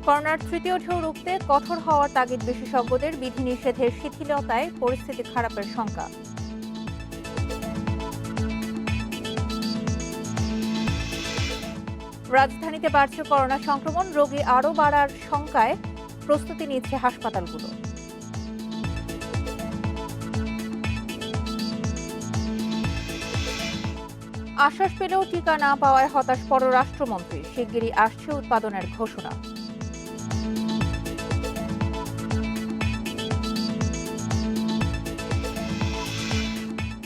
করোনার তৃতীয় ঢেউ রুখতে কঠোর হওয়ার তাগিদ বিশেষজ্ঞদের। বিধিনিষেধের শিথিলতায় পরিস্থিতি খারাপের শঙ্কা। রাজধানীতে বাড়ছে করোনা সংক্রমণ, রোগী আরও বাড়ার শঙ্কায় প্রস্তুতি নিচ্ছে হাসপাতালগুলো। আশ্বাস পেলেও টিকা না পাওয়ায় হতাশ পররাষ্ট্রমন্ত্রী। শিগগিরই আসছে উৎপাদনের ঘোষণা।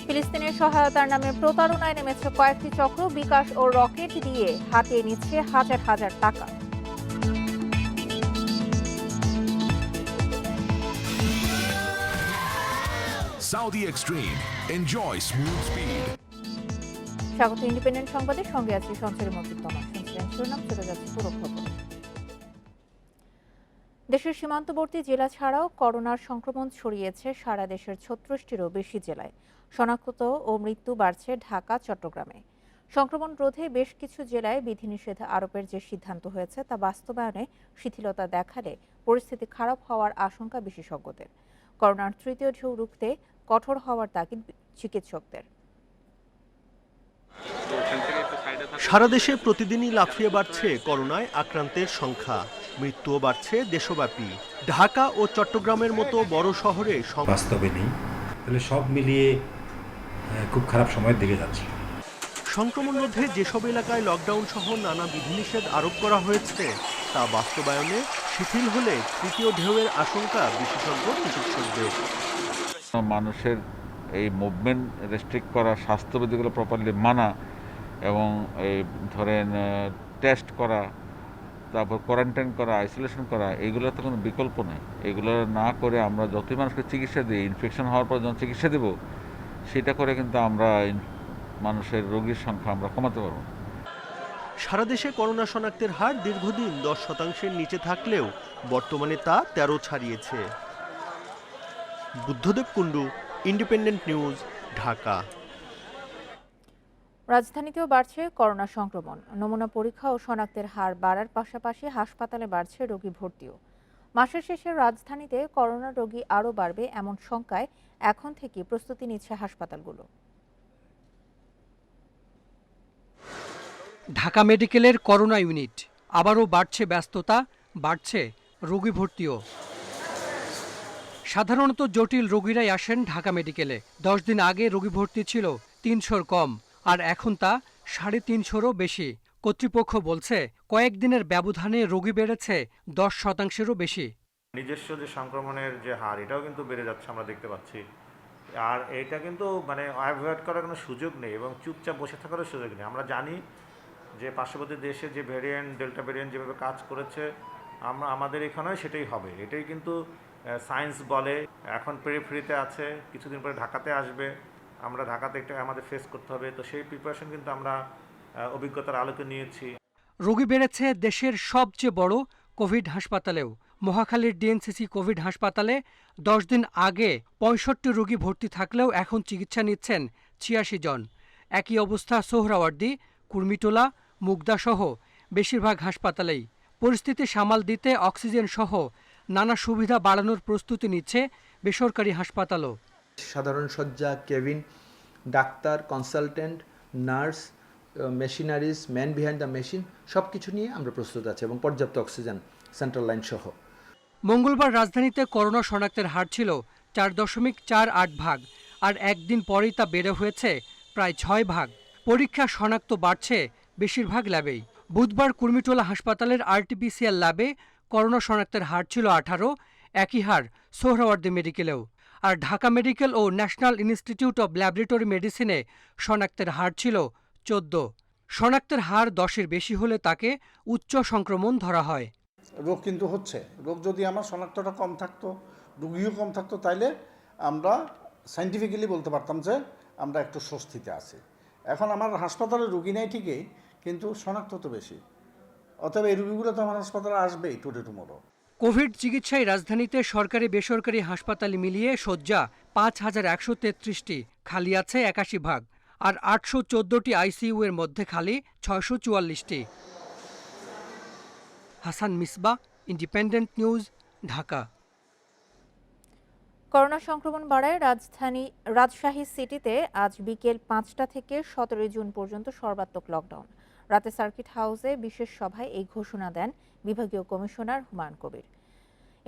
ফিলিস্তিনের সহায়তার নামে প্রতারণায় নেমেছে কয়েকটি চক্র। বিকাশ ও রকেট দিয়ে হাতিয়ে নিচ্ছে হাজার হাজার টাকা। Saudi Extreme. Enjoy smooth speed. স্বাগত ইন্ডিপেন্ডেন্ট সংবাদের সঙ্গে আছি সঞ্চারী মজিদ তমা। শুনছিলেন শিরোনাম, চলে যাচ্ছে পুরো খবর। দেশের সীমান্তবর্তী জেলা ছাড়াও করোনার সংক্রমণ ছড়িয়েছে সারা দেশের 36টিরও বেশি জেলায়। শনাক্ত ও মৃত্যু বাড়ছে ঢাকা, চট্টগ্রামে। সংক্রমণ রোধে বেশ কিছু জেলায় বিধিনিষেধ আরোপের যে সিদ্ধান্ত হয়েছে তা বাস্তবায়নে শিথিলতা দেখালে পরিস্থিতি খারাপ হওয়ার আশঙ্কা বিশেষজ্ঞদের। করোনার তৃতীয় ঢেউ রুখতে কঠোর হওয়ার তাগিদ চিকিৎসকদের। সারা দেশে প্রতিদিনই লাফিয়ে বাড়ছে করোনায় আক্রান্তের সংখ্যা, মৃত্যুও বাড়ছে দেশব্যাপী। ঢাকা ও চট্টগ্রামের মতো বড় শহরে বাস্তবে নেই, তাহলে সব মিলিয়ে খুব খারাপ সময়ের দিকে যাচ্ছে। সংক্রমণ রোধে যেসব এলাকায় লকডাউন সহ নানা বিধিনিষেধ আরোপ করা হয়েছে তা বাস্তবায়নে শিথিল হলে তৃতীয় ঢেউয়ের আশঙ্কা বিশেষজ্ঞ চিকিৎসকদের। মানুষের এই মুভমেন্ট রেস্ট্রিক্ট করা, স্বাস্থ্যবিধিগুলো প্রপারলি মানা এবং এই ধরেন টেস্ট করা, তারপর কোয়ারেন্টাইন করা, আইসোলেশন করা, এইগুলোর তো কোনো বিকল্প নেই। এগুলো না করে আমরা যতই মানুষকে চিকিৎসা দিই, ইনফেকশন হওয়ার পর যখন চিকিৎসা দেব, সেটা করে কিন্তু আমরা মানুষের রোগীর সংখ্যা আমরা কমাতে পারব। সারা দেশে করোনা শনাক্তের হার দীর্ঘদিন 10%-এর নিচে থাকলেও বর্তমানে তা 13 ছাড়িয়েছে। Buddhadeb Kundu, independent news, Dhaka. রাজধানীতেও বাড়ছে করোনা সংক্রমণ। নমুনা পরীক্ষা ও শনাক্তের হার বাড়ার পাশাপাশি হাসপাতালে বাড়ছে রোগী ভর্তিও। মাসের শেষে রাজধানীতে করোনা রোগী আরও বাড়বে এমন শঙ্কায় এখন থেকে প্রস্তুতি নিচ্ছে হাসপাতালগুলো। ঢাকা মেডিকেলের করোনা ইউনিট আবারও বাড়ছে ব্যস্ততা, বাড়ছে রোগী ভর্তিও। সাধারণত জটিল রোগীরাই আসেন ঢাকা মেডিকেলে। 10 দিন আগে রোগী ভর্তি ছিল 300-র কম, আর এখন তা 350-রও বেশি। কর্তৃপক্ষ বলছে কয়েকদিনের ব্যবধানে রোগী বেড়েছে 10%-এরও বেশি। নিজস্ব যে সংক্রমণের যে হার, এটাও কিন্তু বেড়ে যাচ্ছে, আমরা দেখতে পাচ্ছি। আর এটা কিন্তু অ্যাভয়েড করার কোনো সুযোগ নেই এবং চুপচাপ বসে থাকারও সুযোগ নেই। আমরা জানি যে পার্শ্ববর্তী দেশে যে ভ্যারিয়েন্ট, ডেল্টা ভ্যারিয়েন্ট যেভাবে কাজ করেছে, আমাদের এখানেও সেটাই হবে। এটাই কিন্তু সায়েন্স বলে। এখন পেরিফেরিতে আছে, কিছুদিন পরে ঢাকাতে আসবে। আমরা ঢাকাতে একটা আমাদের ফেস করতে হবে, তো সেই প্রিপারেশন কিন্তু আমরা অভিজ্ঞতার আলোকে নিয়েছি। রোগী বেড়েছে দেশের সবচেয়ে বড় কোভিড হাসপাতালেও। মহাখালীর ডিএনসিসি কোভিড হাসপাতালে 10 দিন আগে 65 রোগী ভর্তি থাকলেও এখন চিকিৎসা নিচ্ছেন 86 জন। একই অবস্থা সোহরাওয়ার্দী, কুর্মিটোলা, মুগদাসহ বেশিরভাগ হাসপাতালেই। পরিস্থিতি সামাল দিতে অক্সিজেন সহ নানা সুবিধা বাড়ানোর প্রস্তুতি নিচ্ছে বেসরকারি হাসপাতালও। সাধারণ শয্যা, cabin, doctor, consultant, nurse, machineries, man behind the machine, সব কিছু নিয়ে আমরা প্রস্তুত আছি এবং পর্যাপ্ত অক্সিজেন সেন্ট্রাল লাইন সহ। মঙ্গলবার রাজধানীতে করোনা শনাক্তের হার ছিল 4.48 ভাগ, আর একদিন পরেই তা বেড়ে হয়েছে প্রায় 6 ভাগ। পরীক্ষা শনাক্ত বাড়ছে বেশিরভাগ ল্যাবেই। বুধবার কুর্মিটোলা হাসপাতালের আরটিপিসিআর ল্যাবে করোনা শনাক্তের হার ছিল 18, একই হার সোহরাওয়ার্দী মেডিকেলেও। আর ঢাকা মেডিকেল ও ন্যাশনাল ইনস্টিটিউট অব ল্যাবরেটরি মেডিসিনে শনাক্তের হার ছিল 14। শনাক্তের হার 10-এর বেশি হলে তাকে উচ্চ সংক্রমণ ধরা হয়। রোগ কিন্তু হচ্ছে, রোগ যদি আমার শনাক্তটা কম থাকতো, রোগীও কম থাকতো, তাইলে আমরা সাইন্টিফিক্যালি বলতে পারতাম যে আমরা একটু স্বস্তিতে আছি। এখন আমার হাসপাতালে রোগী নেই ঠিকই, কিন্তু শনাক্ত তো বেশি, অতএব এই রোগীগুলো তো আমার হাসপাতালে আসবেই টুডে টুমোরো। কোভিড চিকিৎসায় রাজধানীতে সরকারি বেসরকারি হাসপাতাল মিলিয়ে শয্যা 5133টি, খালি আছে 81 ভাগ, আর 814টি আইসিইউ এর মধ্যে খালি 644টি। Hasan Misba, independent news, Dhaka. Corona সংক্রমণ বাড়ায় রাজশাহী সিটিতে আজ বিকেল 5টা থেকে 17 জুন পর্যন্ত সর্বাত্মক লকডাউন। রাতে সার্কিট হাউসে বিশেষ সভায় এই ঘোষণা দেন বিভাগীয় কমিশনার হুমায়ুন কবির।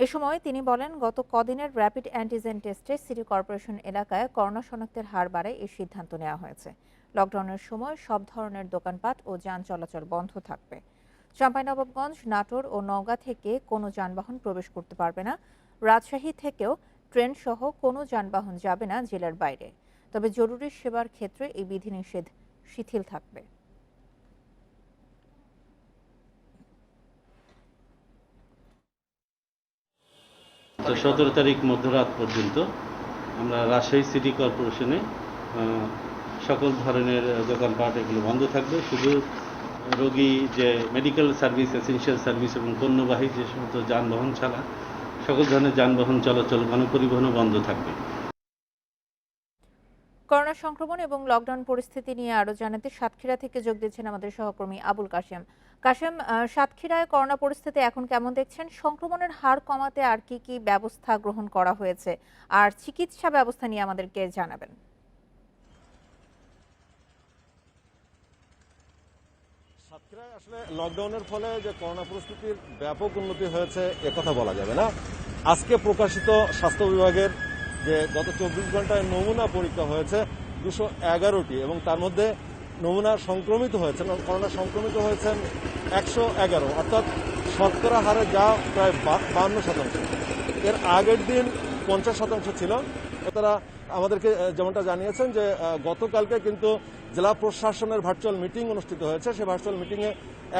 এ সময় তিনি বলেন, গত কদিনের র্যাপিড অ্যান্টিজেন টেস্টে সিটি কর্পোরেশন এলাকায় করোনা শনাক্তের হার বাড়ায় এই সিদ্ধান্ত নেওয়া হয়েছে। লকডাউনের সময় সব ধরনের দোকানপাট ও যান চলাচল বন্ধ থাকবে। চাঁপাইনবাবগঞ্জ, নাটোর ও নওগাঁ থেকে কোনো যানবাহন প্রবেশ করতে পারবে না। রাজশাহী থেকেও ট্রেন সহ কোনো যানবাহন যাবে না জেলার বাইরে। তবে জরুরি সেবার ক্ষেত্রে এই বিধিনিষেধ শিথিল থাকবে। তো 17 তারিখ মধ্যরাত পর্যন্ত আমরা রাজশাহী সিটি কর্পোরেশনে সকল ধরনের দোকানপাট এগুলো বন্ধ থাকবে। শুধু রোগী যে মেডিকেল সার্ভিস, এসেনশিয়াল সার্ভিস এবং পণ্যবাহী যে সমস্ত যানবাহন ছাড়া সকল ধরনের যানবাহন চলাচল, গণপরিবহনও বন্ধ থাকবে। করোনা সংক্রমণ এবং লকডাউন পরিস্থিতি নিয়ে আরো জানাতে সাতক্ষীরা থেকে যোগ দিচ্ছেন আমাদের সহকর্মী আবুল কাশেম। কাশেম, সাতক্ষীরায় করোনা পরিস্থিতি এখন কেমন দেখছেন? সংক্রমণের হার কমাতে আর কি কি ব্যবস্থা গ্রহণ করা হয়েছে, আর চিকিৎসা ব্যবস্থা নিয়ে আমাদেরকে জানাবেন। সাতক্ষীরায় আসলে লকডাউনের ফলে যে করোনা পরিস্থিতির ব্যাপক উন্নতি হয়েছে একথা বলা যাবে না। আজকে প্রকাশিত স্বাস্থ্য বিভাগের যে গত 24 ঘন্টায় নমুনা পরীক্ষা হয়েছে 211টি এবং তার মধ্যে নমুনা সংক্রমিত হয়েছেন, করোনা সংক্রমিত হয়েছেন 111, অর্থাৎ শতকরা হারে যা প্রায় 52%। এর আগের দিন 50% ছিল। তারা আমাদেরকে যেমনটা জানিয়েছেন যে গতকালকে কিন্তু জেলা প্রশাসনের ভার্চুয়াল মিটিং অনুষ্ঠিত হয়েছে। সেই ভার্চুয়াল মিটিংয়ে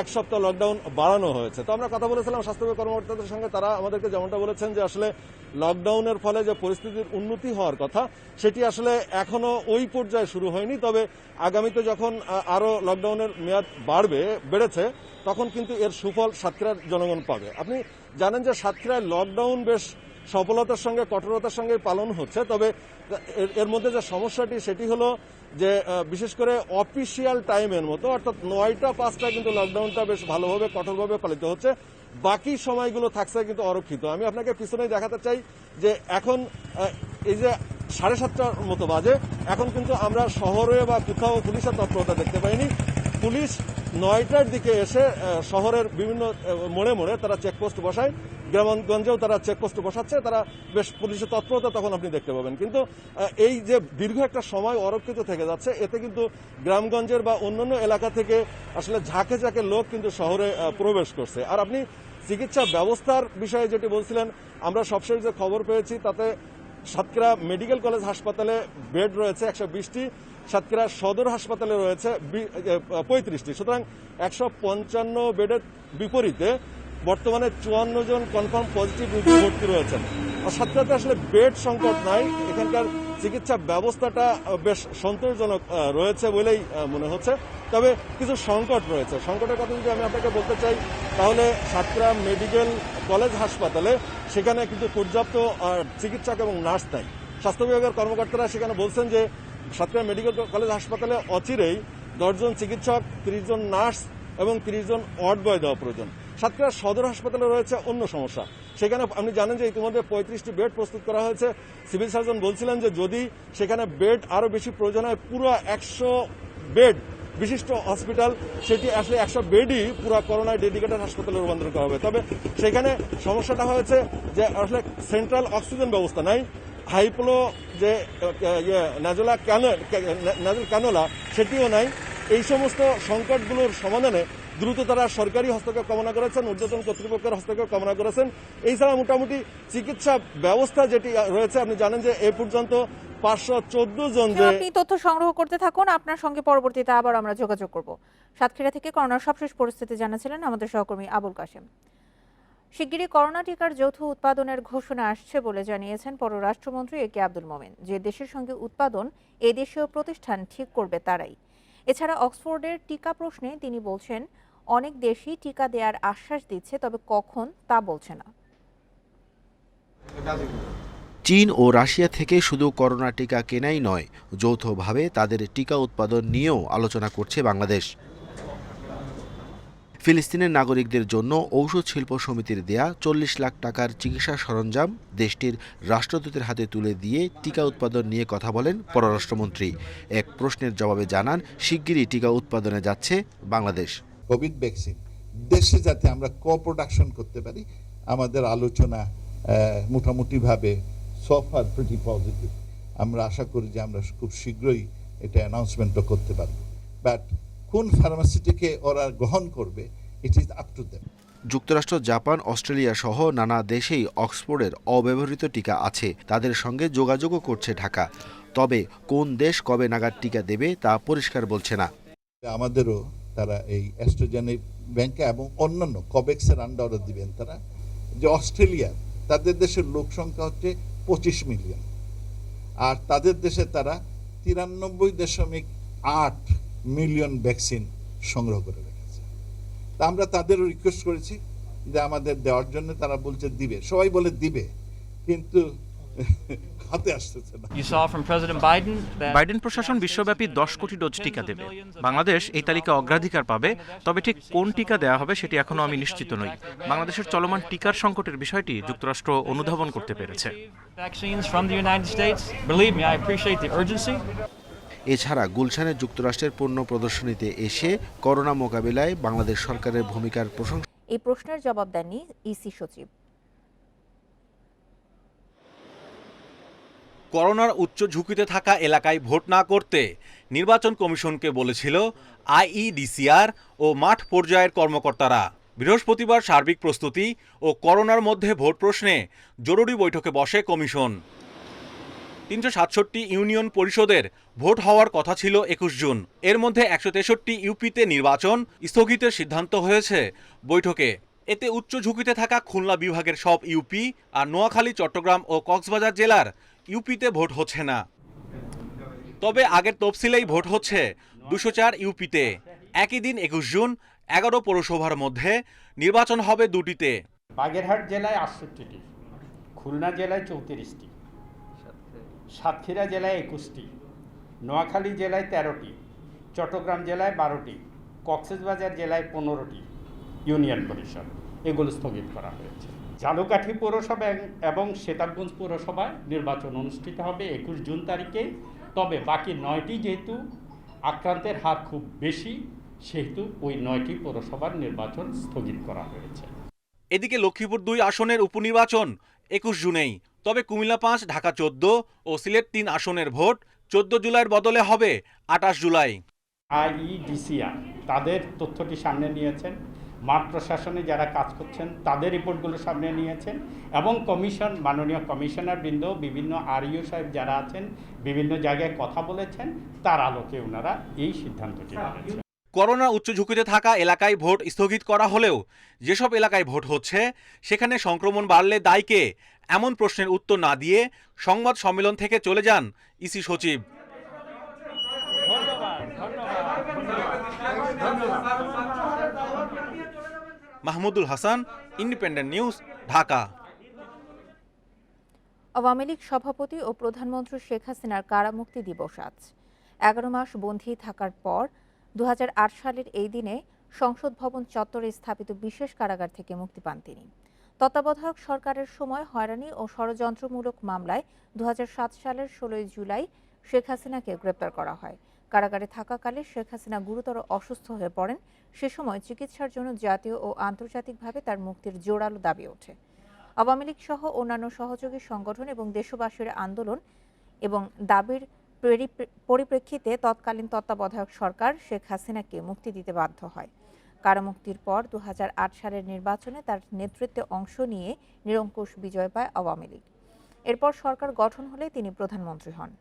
1 সপ্তাহ লকডাউন বাড়ানো হয়েছে। তো আমরা কথা বলেছিলাম স্বাস্থ্য কর্মকর্তাদের সঙ্গে, তারা আমাদেরকে যেমনটা বলেছেন যে আসলে লকডাউনের ফলে যে পরিস্থিতির উন্নতি হওয়ার কথা সেটি আসলে এখনো ওই পর্যায়ে শুরু হয়নি। তবে আগামীতে যখন আরো লকডাউনের মেয়াদ বেড়েছে তখন কিন্তু এর সুফল সাতক্ষীরার জনগণ পাবে। আপনি জানেন যে সাতক্ষীরায় লকডাউন বেশ সফলতার সঙ্গে কঠোরতার সঙ্গে পালন হচ্ছে। তবে এর মধ্যে যে সমস্যাটি সেটি হলো যে বিশেষ করে অফিসিয়াল টাইমের মতো অর্থাৎ 9টা 5টা কিন্তু লকডাউনটা বেশ ভালোভাবে কঠোরভাবে পালিত হচ্ছে, বাকি সময়গুলো থাকছে কিন্তু অরক্ষিত। আমি আপনাকে পিছনেই দেখাতে চাই যে এখন এই যে 7:30টার মতো বাজে, এখন কিন্তু আমরা শহরে বা কোথাও পুলিশের তৎপরতা দেখতে পাইনি। পুলিশ 9টার দিকে এসে শহরের বিভিন্ন মোড়ে মোড়ে তারা চেকপোস্ট বসায়, গ্রামগঞ্জেও তারা চেকপোস্ট বসাচ্ছে, তারা বেশ পুলিশের তৎপরতা তখন আপনি দেখতে পাবেন। কিন্তু এই যে দীর্ঘ একটা সময় অরক্ষিত থেকে যাচ্ছে, এতে কিন্তু গ্রামগঞ্জের বা অন্যান্য এলাকা থেকে আসলে ঝাঁকে ঝাঁকে লোক কিন্তু শহরে প্রবেশ করছে। আর আপনি চিকিৎসা ব্যবস্থার বিষয়ে যেটি বলছিলেন, আমরা সবশেষ যে খবর পেয়েছি তাতে সাতক্ষীরা মেডিকেল কলেজ হাসপাতালে বেড রয়েছে 120টি, সাতক্ষীরা সদর হাসপাতালে রয়েছে 35টি। সুতরাং 155 বেডের বিপরীতে বর্তমানে 54 জন কনফার্ম পজিটিভ রোগী ভর্তি রয়েছেন। আর সাতক্ষীরাতে আসলে বেড সংকট নাই, এখানকার চিকিৎসা ব্যবস্থাটা বেশ সন্তোষজনক রয়েছে বলেই মনে হচ্ছে। তবে কিছু সংকট রয়েছে। সংকটের কথা যদি আমি আপনাকে বলতে চাই তাহলে সাতক্ষীরা মেডিকেল কলেজ হাসপাতালে সেখানে কিন্তু পর্যাপ্ত চিকিৎসক এবং নার্স নাই। স্বাস্থ্য বিভাগের কর্মকর্তারা সেখানে বলছেন যে সাতক্ষীরা মেডিকেল কলেজ হাসপাতালে অচিরেই 10 জন চিকিৎসক, 30 জন নার্স এবং 30 জন ওয়ার্ড বয় দেওয়া প্রয়োজন। সাতক্ষীরা সদর হাসপাতালে রয়েছে অন্য সমস্যা। সেখানে আপনি জানেন যে ইতিমধ্যে 35টি বেড প্রস্তুত করা হয়েছে। সিভিল সার্জন বলছিলেন যে যদি সেখানে বেড আরো বেশি প্রয়োজন হয়, পুরো 100 বেড বিশিষ্ট হসপিটাল, সেটি আসলে 100 বেডই পুরো করোনায় ডেডিকেটেড হাসপাতালে রূপান্তর করা হবে। তবে সেখানে সমস্যাটা হয়েছে যে আসলে সেন্ট্রাল অক্সিজেন ব্যবস্থা নাই, হাইপ্লো যে নাজল ক্যানোলা সেটিও নাই। এই সমস্ত সংকটগুলোর সমাধানে দ্রুত তারা সরকারি হস্তক্ষেপ কামনা করেছেন, ঊর্ধ্বতন কর্তৃপক্ষের হস্তক্ষেপ কামনা করেছেন। এছাড়া মোটামুটি চিকিৎসা ব্যবস্থা যেটি রয়েছে, আপনি জানেন যে এ পর্যন্ত 514 জন। আপনি তথ্য সংগ্রহ করতে থাকুন, আপনার সঙ্গে পরবর্তীতে আবার আমরা যোগাযোগ করব। সাতক্ষীরা থেকে করোনার সবশেষ পরিস্থিতি জানাছিলেন আমাদের সহকর্মী আবুল কাশেম। শিগগিরই করোনা টিকার যৌথ উৎপাদনের ঘোষণা আসছে বলে জানিয়েছেন পররাষ্ট্রমন্ত্রী একে আব্দুল মোমেন। যে দেশের সঙ্গে উৎপাদন এই দেশীয় প্রতিষ্ঠান ঠিক করবে তারাই। এছাড়া অক্সফোর্ডের টিকা প্রশ্নে তিনি বলছেন, অনেক দেশই টিকা দেওয়ার আশ্বাস দিচ্ছে, তবে কখন তা বলছে না। চীন ও রাশিয়া থেকে শুধু করোনা টিকা কেনাই নয়, যৌথভাবে তাদের টিকা উৎপাদন নিয়েও আলোচনা করছে বাংলাদেশ। ফিলিস্তিনের নাগরিকদের জন্য ঔষধ শিল্প সমিতির দেয়া ৪০ লাখ টাকার চিকিৎসা সরঞ্জাম দেশটির রাষ্ট্রদূতের হাতে তুলে দিয়ে টিকা উৎপাদন নিয়ে কথা বলেন পররাষ্ট্রমন্ত্রী। এক প্রশ্নের জবাবে জানান, শিগগিরই টিকা উৎপাদনে যাচ্ছে বাংলাদেশ। কোভিড ভ্যাকসিন দেশে যাতে আমরা কো-প্রোডাকশন করতে পারি, আমাদের আলোচনা মোটামুটিভাবে সো ফার প্রিটি পজিটিভ। আমরা আশা করি যে আমরা খুব শীঘ্রই এটা অ্যানাউন্সমেন্টও করতে পারব। বাট কোন ফার্মাসিটিকে ওরা গ্রহণ করবে, it is up to them. যুক্তরাষ্ট্র, জাপান, অস্ট্রেলিয়া সহ নানা দেশেই অক্সফোর্ডের অব্যবহৃত টিকা আছে। তাদের সঙ্গে যোগাযোগও করছে ঢাকা। তবে কোন দেশ কবে নাগাদ টিকা দেবে তা পরিষ্কার বলছে না। আমাদেরও তারা এই অ্যাস্ট্রাজেনেকা ব্যাংকে এবং অন্যান্য কোভ্যাক্সের আন্ডারও দিবেন তারা। যে অস্ট্রেলিয়া, তাদের দেশের লোক সংখ্যা হচ্ছে 25 মিলিয়ন, আর তাদের দেশে তারা 93.8 মিলিয়ন ভ্যাকসিন সংগ্রহ করে রেখেছে। তা আমরা তাদেরও রিকোয়েস্ট করেছি যে আমাদের দেওয়ার জন্য। তারা বলছে দিবে, সবাই বলে দিবে, কিন্তু হাতে আসতেছে না। বাইডেন প্রশাসন বিশ্বব্যাপী 10 কোটি ডোজ টিকা দেবে। বাংলাদেশ এই তালিকা অগ্রাধিকার পাবে, তবে ঠিক কোন টিকা দেওয়া হবে সেটি এখনো আমি নিশ্চিত নই। বাংলাদেশের চলমান টিকার সংকটের বিষয়টি যুক্তরাষ্ট্র অনুধাবন করতে পেরেছে। এছাড়া গুলশানে যুক্তরাষ্ট্রের পণ্য প্রদর্শনীতে এসে করোনা মোকাবিলায় বাংলাদেশ সরকারের ভূমিকার প্রশংসা। এই প্রশ্নের জবাব দেননি ইসি সচিব। করোনার উচ্চ ঝুঁকিতে থাকা এলাকায় ভোট না করতে নির্বাচন কমিশনকে বলেছিল আইইডিসিআর ও মাঠ পর্যায়ের কর্মকর্তারা। বৃহস্পতিবার সার্বিক প্রস্তুতি ও করোনার মধ্যে ভোট প্রশ্নে জরুরি বৈঠকে বসে কমিশন। 367 ইউনিয়ন পরিষদের ভোট হওয়ার কথা ছিল 21 জুন। এর মধ্যে 163 ইউপিতে নির্বাচন স্থগিতের সিদ্ধান্ত হয়েছে বৈঠকে। এতে উচ্চ ঝুঁকিতে থাকা খুলনা বিভাগের সব ইউপি আর নোয়াখালী, চট্টগ্রাম ও কক্সবাজার জেলার ইউপিতে ভোট হচ্ছে না। তবে আগের তফসিলেই ভোট হচ্ছে 204 ইউপিতে। একই দিন 21 জুন 11 পৌরসভার মধ্যে নির্বাচন হবে 2টিতে। বাগেরহাট জেলায় 68টি, খুলনা জেলায় 34টি, সাতক্ষীরা জেলায় 21টি, নোয়াখালী জেলায় 13টি, চট্টগ্রাম জেলায় 12টি, কক্সবাজার জেলায় 15টি ইউনিয়ন পরিষদ, এগুলো স্থগিত করা হয়েছে। ঝালকাঠি পৌরসভা এবং সেতাবগঞ্জ পৌরসভায় নির্বাচন অনুষ্ঠিত হবে 21 জুন তারিখে। তবে বাকি 9টি যেহেতু আক্রান্তের হার খুব বেশি, সেহেতু ওই 9টি পৌরসভার নির্বাচন স্থগিত করা হয়েছে। এদিকে লক্ষ্মীপুর 2 আসনের উপনির্বাচন 21 জুনেই। তবে কুমিল্লা 5, ঢাকা 14 ও সিলেট 3 আসনের ভোট 14 জুলাইয়ের বদলে হবে 28 জুলাই। আইইডিসিআর তাদের তথ্যটি সামনে নিয়েছেন, মাঠ প্রশাসনে যারা কাজ করছেন তাদের রিপোর্টগুলো সামনে নিয়েছেন, এবং কমিশন, মাননীয় কমিশনার বৃন্দ, বিভিন্ন আরইউ সাহেব যারা আছেন, বিভিন্ন জায়গায় কথা বলেছেন, তার আলোকে ওনারা এই সিদ্ধান্তটি নিয়েছেন। করোনা উচ্চ ঝুঁকিতে থাকা এলাকায় ভোট স্থগিত করা হলেও যেসব এলাকায় ভোট হচ্ছে সেখানে সংক্রমণ বাড়লে দায়কে এমন প্রশ্নের উত্তর না দিয়ে সংবাদ সম্মেলন থেকে চলে যান ইসি সচিব। Mahmudul Hasan, independent news, Dhaka. আওয়ামী লীগ সভাপতি ও প্রধানমন্ত্রী শেখ হাসিনার কারামুক্তি দিবস আজ। 11 মাস বন্দী থাকার পর 2008 সালের এই দিনে সংসদ ভবন চত্বরে স্থাপিত বিশেষ কারাগার থেকে মুক্তি পান তিনি। তত্ত্বাবধায়ক সরকারের সময় হয়রানি ও ষড়যন্ত্রমূলক মামলায় 2007 সালের 16 জুলাই শেখ হাসিনাকে গ্রেপ্তার করা হয়। কারাগারে থাকাকালে শেখ হাসিনা গুরুতর অসুস্থ হয়ে পড়েন। সে সময় চিকিৎসার জন্য জাতীয় ও আন্তর্জাতিকভাবে তার মুক্তির জোরালো দাবি ওঠে। আওয়ামী লীগ সহ অন্যান্য সহযোগী সংগঠন এবং দেশবাসীর আন্দোলন এবং দাবির পরিপ্রেক্ষিতে তৎকালীন তত্ত্বাবধায়ক সরকার শেখ হাসিনাকে মুক্তি দিতে বাধ্য হয়। কারামুক্তির পর 2008 সালের নির্বাচনে তার নেতৃত্বে অংশ নিয়ে নিরঙ্কুশ বিজয় পায় আওয়ামী লীগ। এরপর সরকার গঠন হলে তিনি প্রধানমন্ত্রী হন।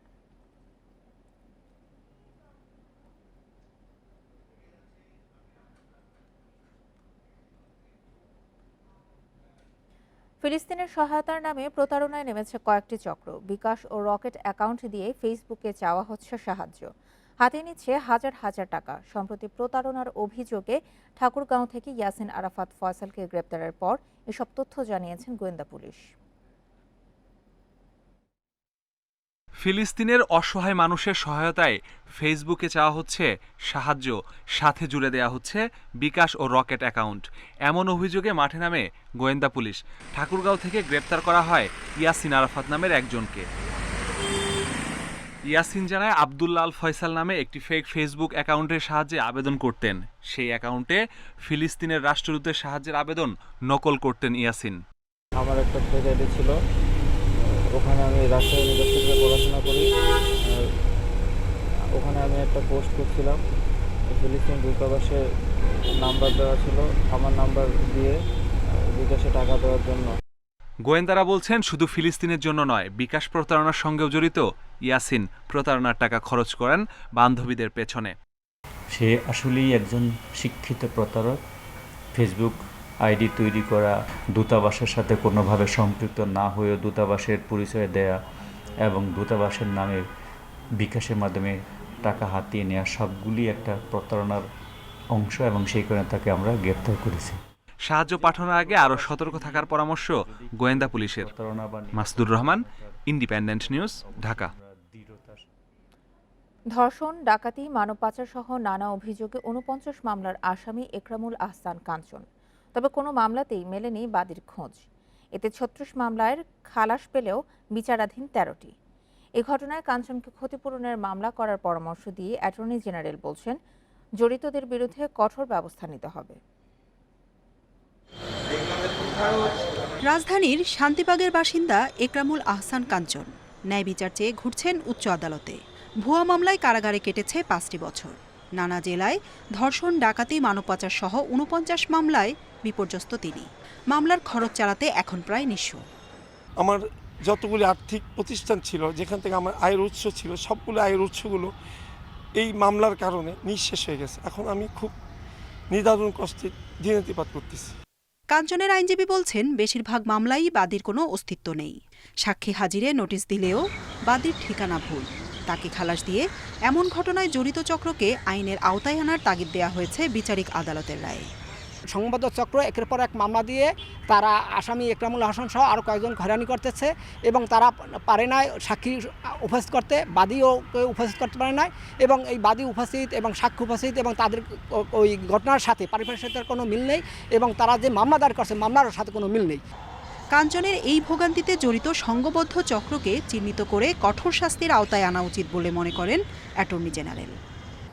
ফিলিস্তিনের সহায়তার নামে প্রতারণায় নেমেছে কয়েকটি চক্র। বিকাশ ও রকেট অ্যাকাউন্ট দিয়ে ফেসবুকে চাওয়া হচ্ছে সাহায্য, হাতে নিচ্ছে হাজার হাজার টাকা। সম্প্রতি প্রতারণার অভিযোগে ঠাকুরগাঁও থেকে ইয়াসিন আরাফাত ফয়সালকে গ্রেপ্তারের পর এসব তথ্য জানিয়েছেন গোয়েন্দা পুলিশ। ফিলিস্তিনের অসহায় মানুষের সহায়তায় ফেসবুকে চাওয়া হচ্ছে সাহায্য, সাথে জুড়ে দেয়া হচ্ছে বিকাশ ও রকেট অ্যাকাউন্ট। এমন অভিযোগে মাঠে নামে গোয়েন্দা পুলিশ। ঠাকুরগাঁও থেকে গ্রেপ্তার করা হয় ইয়াসিন আরাফাত নামের একজনকে। ইয়াসিন জানায় আব্দুল্লাহ আল ফয়সাল নামে একটি ফেক ফেসবুক অ্যাকাউন্টের সাহায্যে আবেদন করতেন। সেই অ্যাকাউন্টে ফিলিস্তিনের রাষ্ট্রদূতের সাহায্যের আবেদন নকল করতেন ইয়াসিন। আমার একটা ফেক আইডি ছিল, ওখানে আমি রাজশাহী ইউনিভার্সিটিতে পড়াশোনা করি। ওখানে আমি একটা পোস্ট করছিলাম, ফিলিস্তিন দূতাবাসে নাম্বার দেওয়া ছিল, আমার নাম্বার দিয়ে বিকাশে টাকা দেওয়ার জন্য। গোয়েন্দারা বলছেন শুধু ফিলিস্তিনের জন্য নয়, বিকাশ প্রতারণার সঙ্গেও জড়িত ইয়াসিন। প্রতারণার টাকা খরচ করেন বান্ধবীদের পেছনে। সে আসলেই একজন শিক্ষিত প্রতারক। ফেসবুক আইডি তৈরি করা, দূতাবাসের সাথে কোনোভাবে সম্পৃক্ত না হয়েও দূতাবাসের পরিচয় দেয়া এবং দূতাবাসের নামে বিকাশের মাধ্যমে টাকা হাতিয়ে নেওয়া, সবগুলি একটা প্রতারণার অংশ এবং সেই কারণে তাকে আমরা গ্রেপ্তার করেছি। সাহায্য পাঠানোর আগে আরও সতর্ক থাকার পরামর্শ গোয়েন্দা পুলিশের। Masudur Rahman, independent news, Dhaka. ধর্ষণ, ডাকাতি, মানব পাচার সহ নানা অভিযোগে ৪৯ মামলার আসামি একরামুল আহসান কাঞ্চন। তবে কোনো মামলাতেই মেলেনি বাদীর খোঁজ। এতে ৩৬ মামলার খালাস পেলেও বিচারাধীন ১৩টি। এ ঘটনায় কাঞ্চনকে ক্ষতিপূরণের মামলা করার পরামর্শ দিয়ে অ্যাটর্নি জেনারেল বলছেন, জড়িতদের বিরুদ্ধে কঠোর ব্যবস্থা নিতে হবে। রাজধানীর শান্তিবাগের বাসিন্দা একরামুল আহসান কাঞ্চন ন্যায় বিচার চেয়ে ঘুরছেন উচ্চ আদালতে। ভুয়া মামলায় কারাগারে কেটেছে ৫টি বছর। নানা জেলায় ধর্ষণ, ডাকাতি, মানব পাচার সহ ৪৯ মামলায় বিপর্যস্ত তিনি। মামলার খরচ চালাতে এখন প্রায় নিঃস্ব। আমার যতগুলি আর্থিক প্রতিষ্ঠান ছিল, যেখান থেকে আমার আয়ের উৎস ছিল, সবগুলো আয়ের উৎসগুলো এই মামলার কারণে নিঃশেষ হয়ে গেছে। এখন আমি খুব নিদারুণ কষ্টে দিনাতিপাত করতেছি। কাঞ্চনের আইনজীবী বলছেন, বেশিরভাগ মামলাই বাদীর কোনো অস্তিত্ব নেই। সাক্ষী হাজিরে নোটিশ দিলেও বাদীর ঠিকানা ভুল। তাকে খালাস দিয়ে এমন ঘটনায় জড়িত চক্রকে আইনের আওতায় আনার তাগিদ দেওয়া হয়েছে বিচারিক আদালতের রায়ে। সংবাদ চক্র একের পর এক মামলা দিয়ে তারা আসামি একরামুল হাসান সহ আরও কয়েকজন হয়রানি করতেছে এবং তারা পারে না সাক্ষী উপস্থিত করতে, বাদীও উপস্থিত করতে পারে না এবং এই বাদী উপস্থিত এবং সাক্ষী উপস্থিত এবং তাদের ওই ঘটনার সাথে পারিপার্শ্বিকের কোনো মিল নেই এবং তারা যে মামলা দায়ের করছে মামলার সাথে কোনো মিল নেই। কাঞ্চনের এই ভোগান্তিতে জড়িত সংঘবদ্ধ চক্রকে চিহ্নিত করে কঠোর শাস্তির আওতায় আনা উচিত বলে মনে করেন অ্যাটর্নি জেনারেল।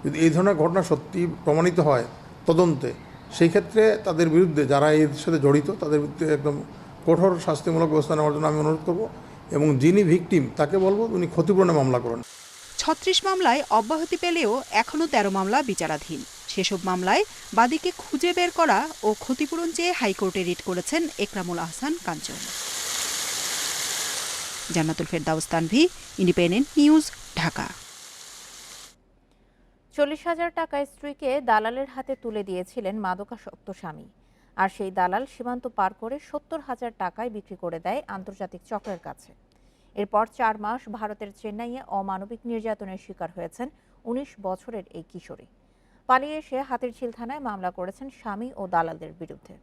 যদি এই ধরনের ঘটনা সত্যি প্রমাণিত হয় তদন্তে, সেই ক্ষেত্রে তাদের বিরুদ্ধে, যারা এর সাথে জড়িত, তাদের বিরুদ্ধে একদম কঠোর শাস্তিমূলক ব্যবস্থা নেওয়ার জন্য আমি অনুরোধ করব এবং যিনি ভিকটিম তাকে বলবো উনি ক্ষতিপূরণের মামলা করেন। ৩৬ মামলায় অব্যাহতি পেলেও এখনও ১৩ মামলা বিচারাধীন। সেসব মামলায় বাদীকে খুঁজে বের করা ও ক্ষতিপূরণ চেয়ে হাইকোর্টে রিট করেছেন একরামুল আহসান কাঞ্চন। জান্নাতুল ফেরদাউস তানভি, ইন্ডিপেন্ডেন্ট নিউজ, ঢাকা। ৪০,০০০ টাকা স্ত্রীকে দালালের হাতে তুলে দিয়েছিলেন মাদকাসক্ত স্বামী। আর সেই দালাল সীমান্ত পার করে ৭০,০০০ টাকায় বিক্রি করে দেয় আন্তর্জাতিক চক্রের কাছে। এরপর ৪ মাস ভারতের চেন্নাইয়ে অমানবিক নির্যাতনের শিকার হয়েছেন ১৯ বছরের এই কিশোরী। পালিয়ে এসে হাতিরঝিল থানায় মামলা করেছেন স্বামী ও দালালদের বিরুদ্ধে।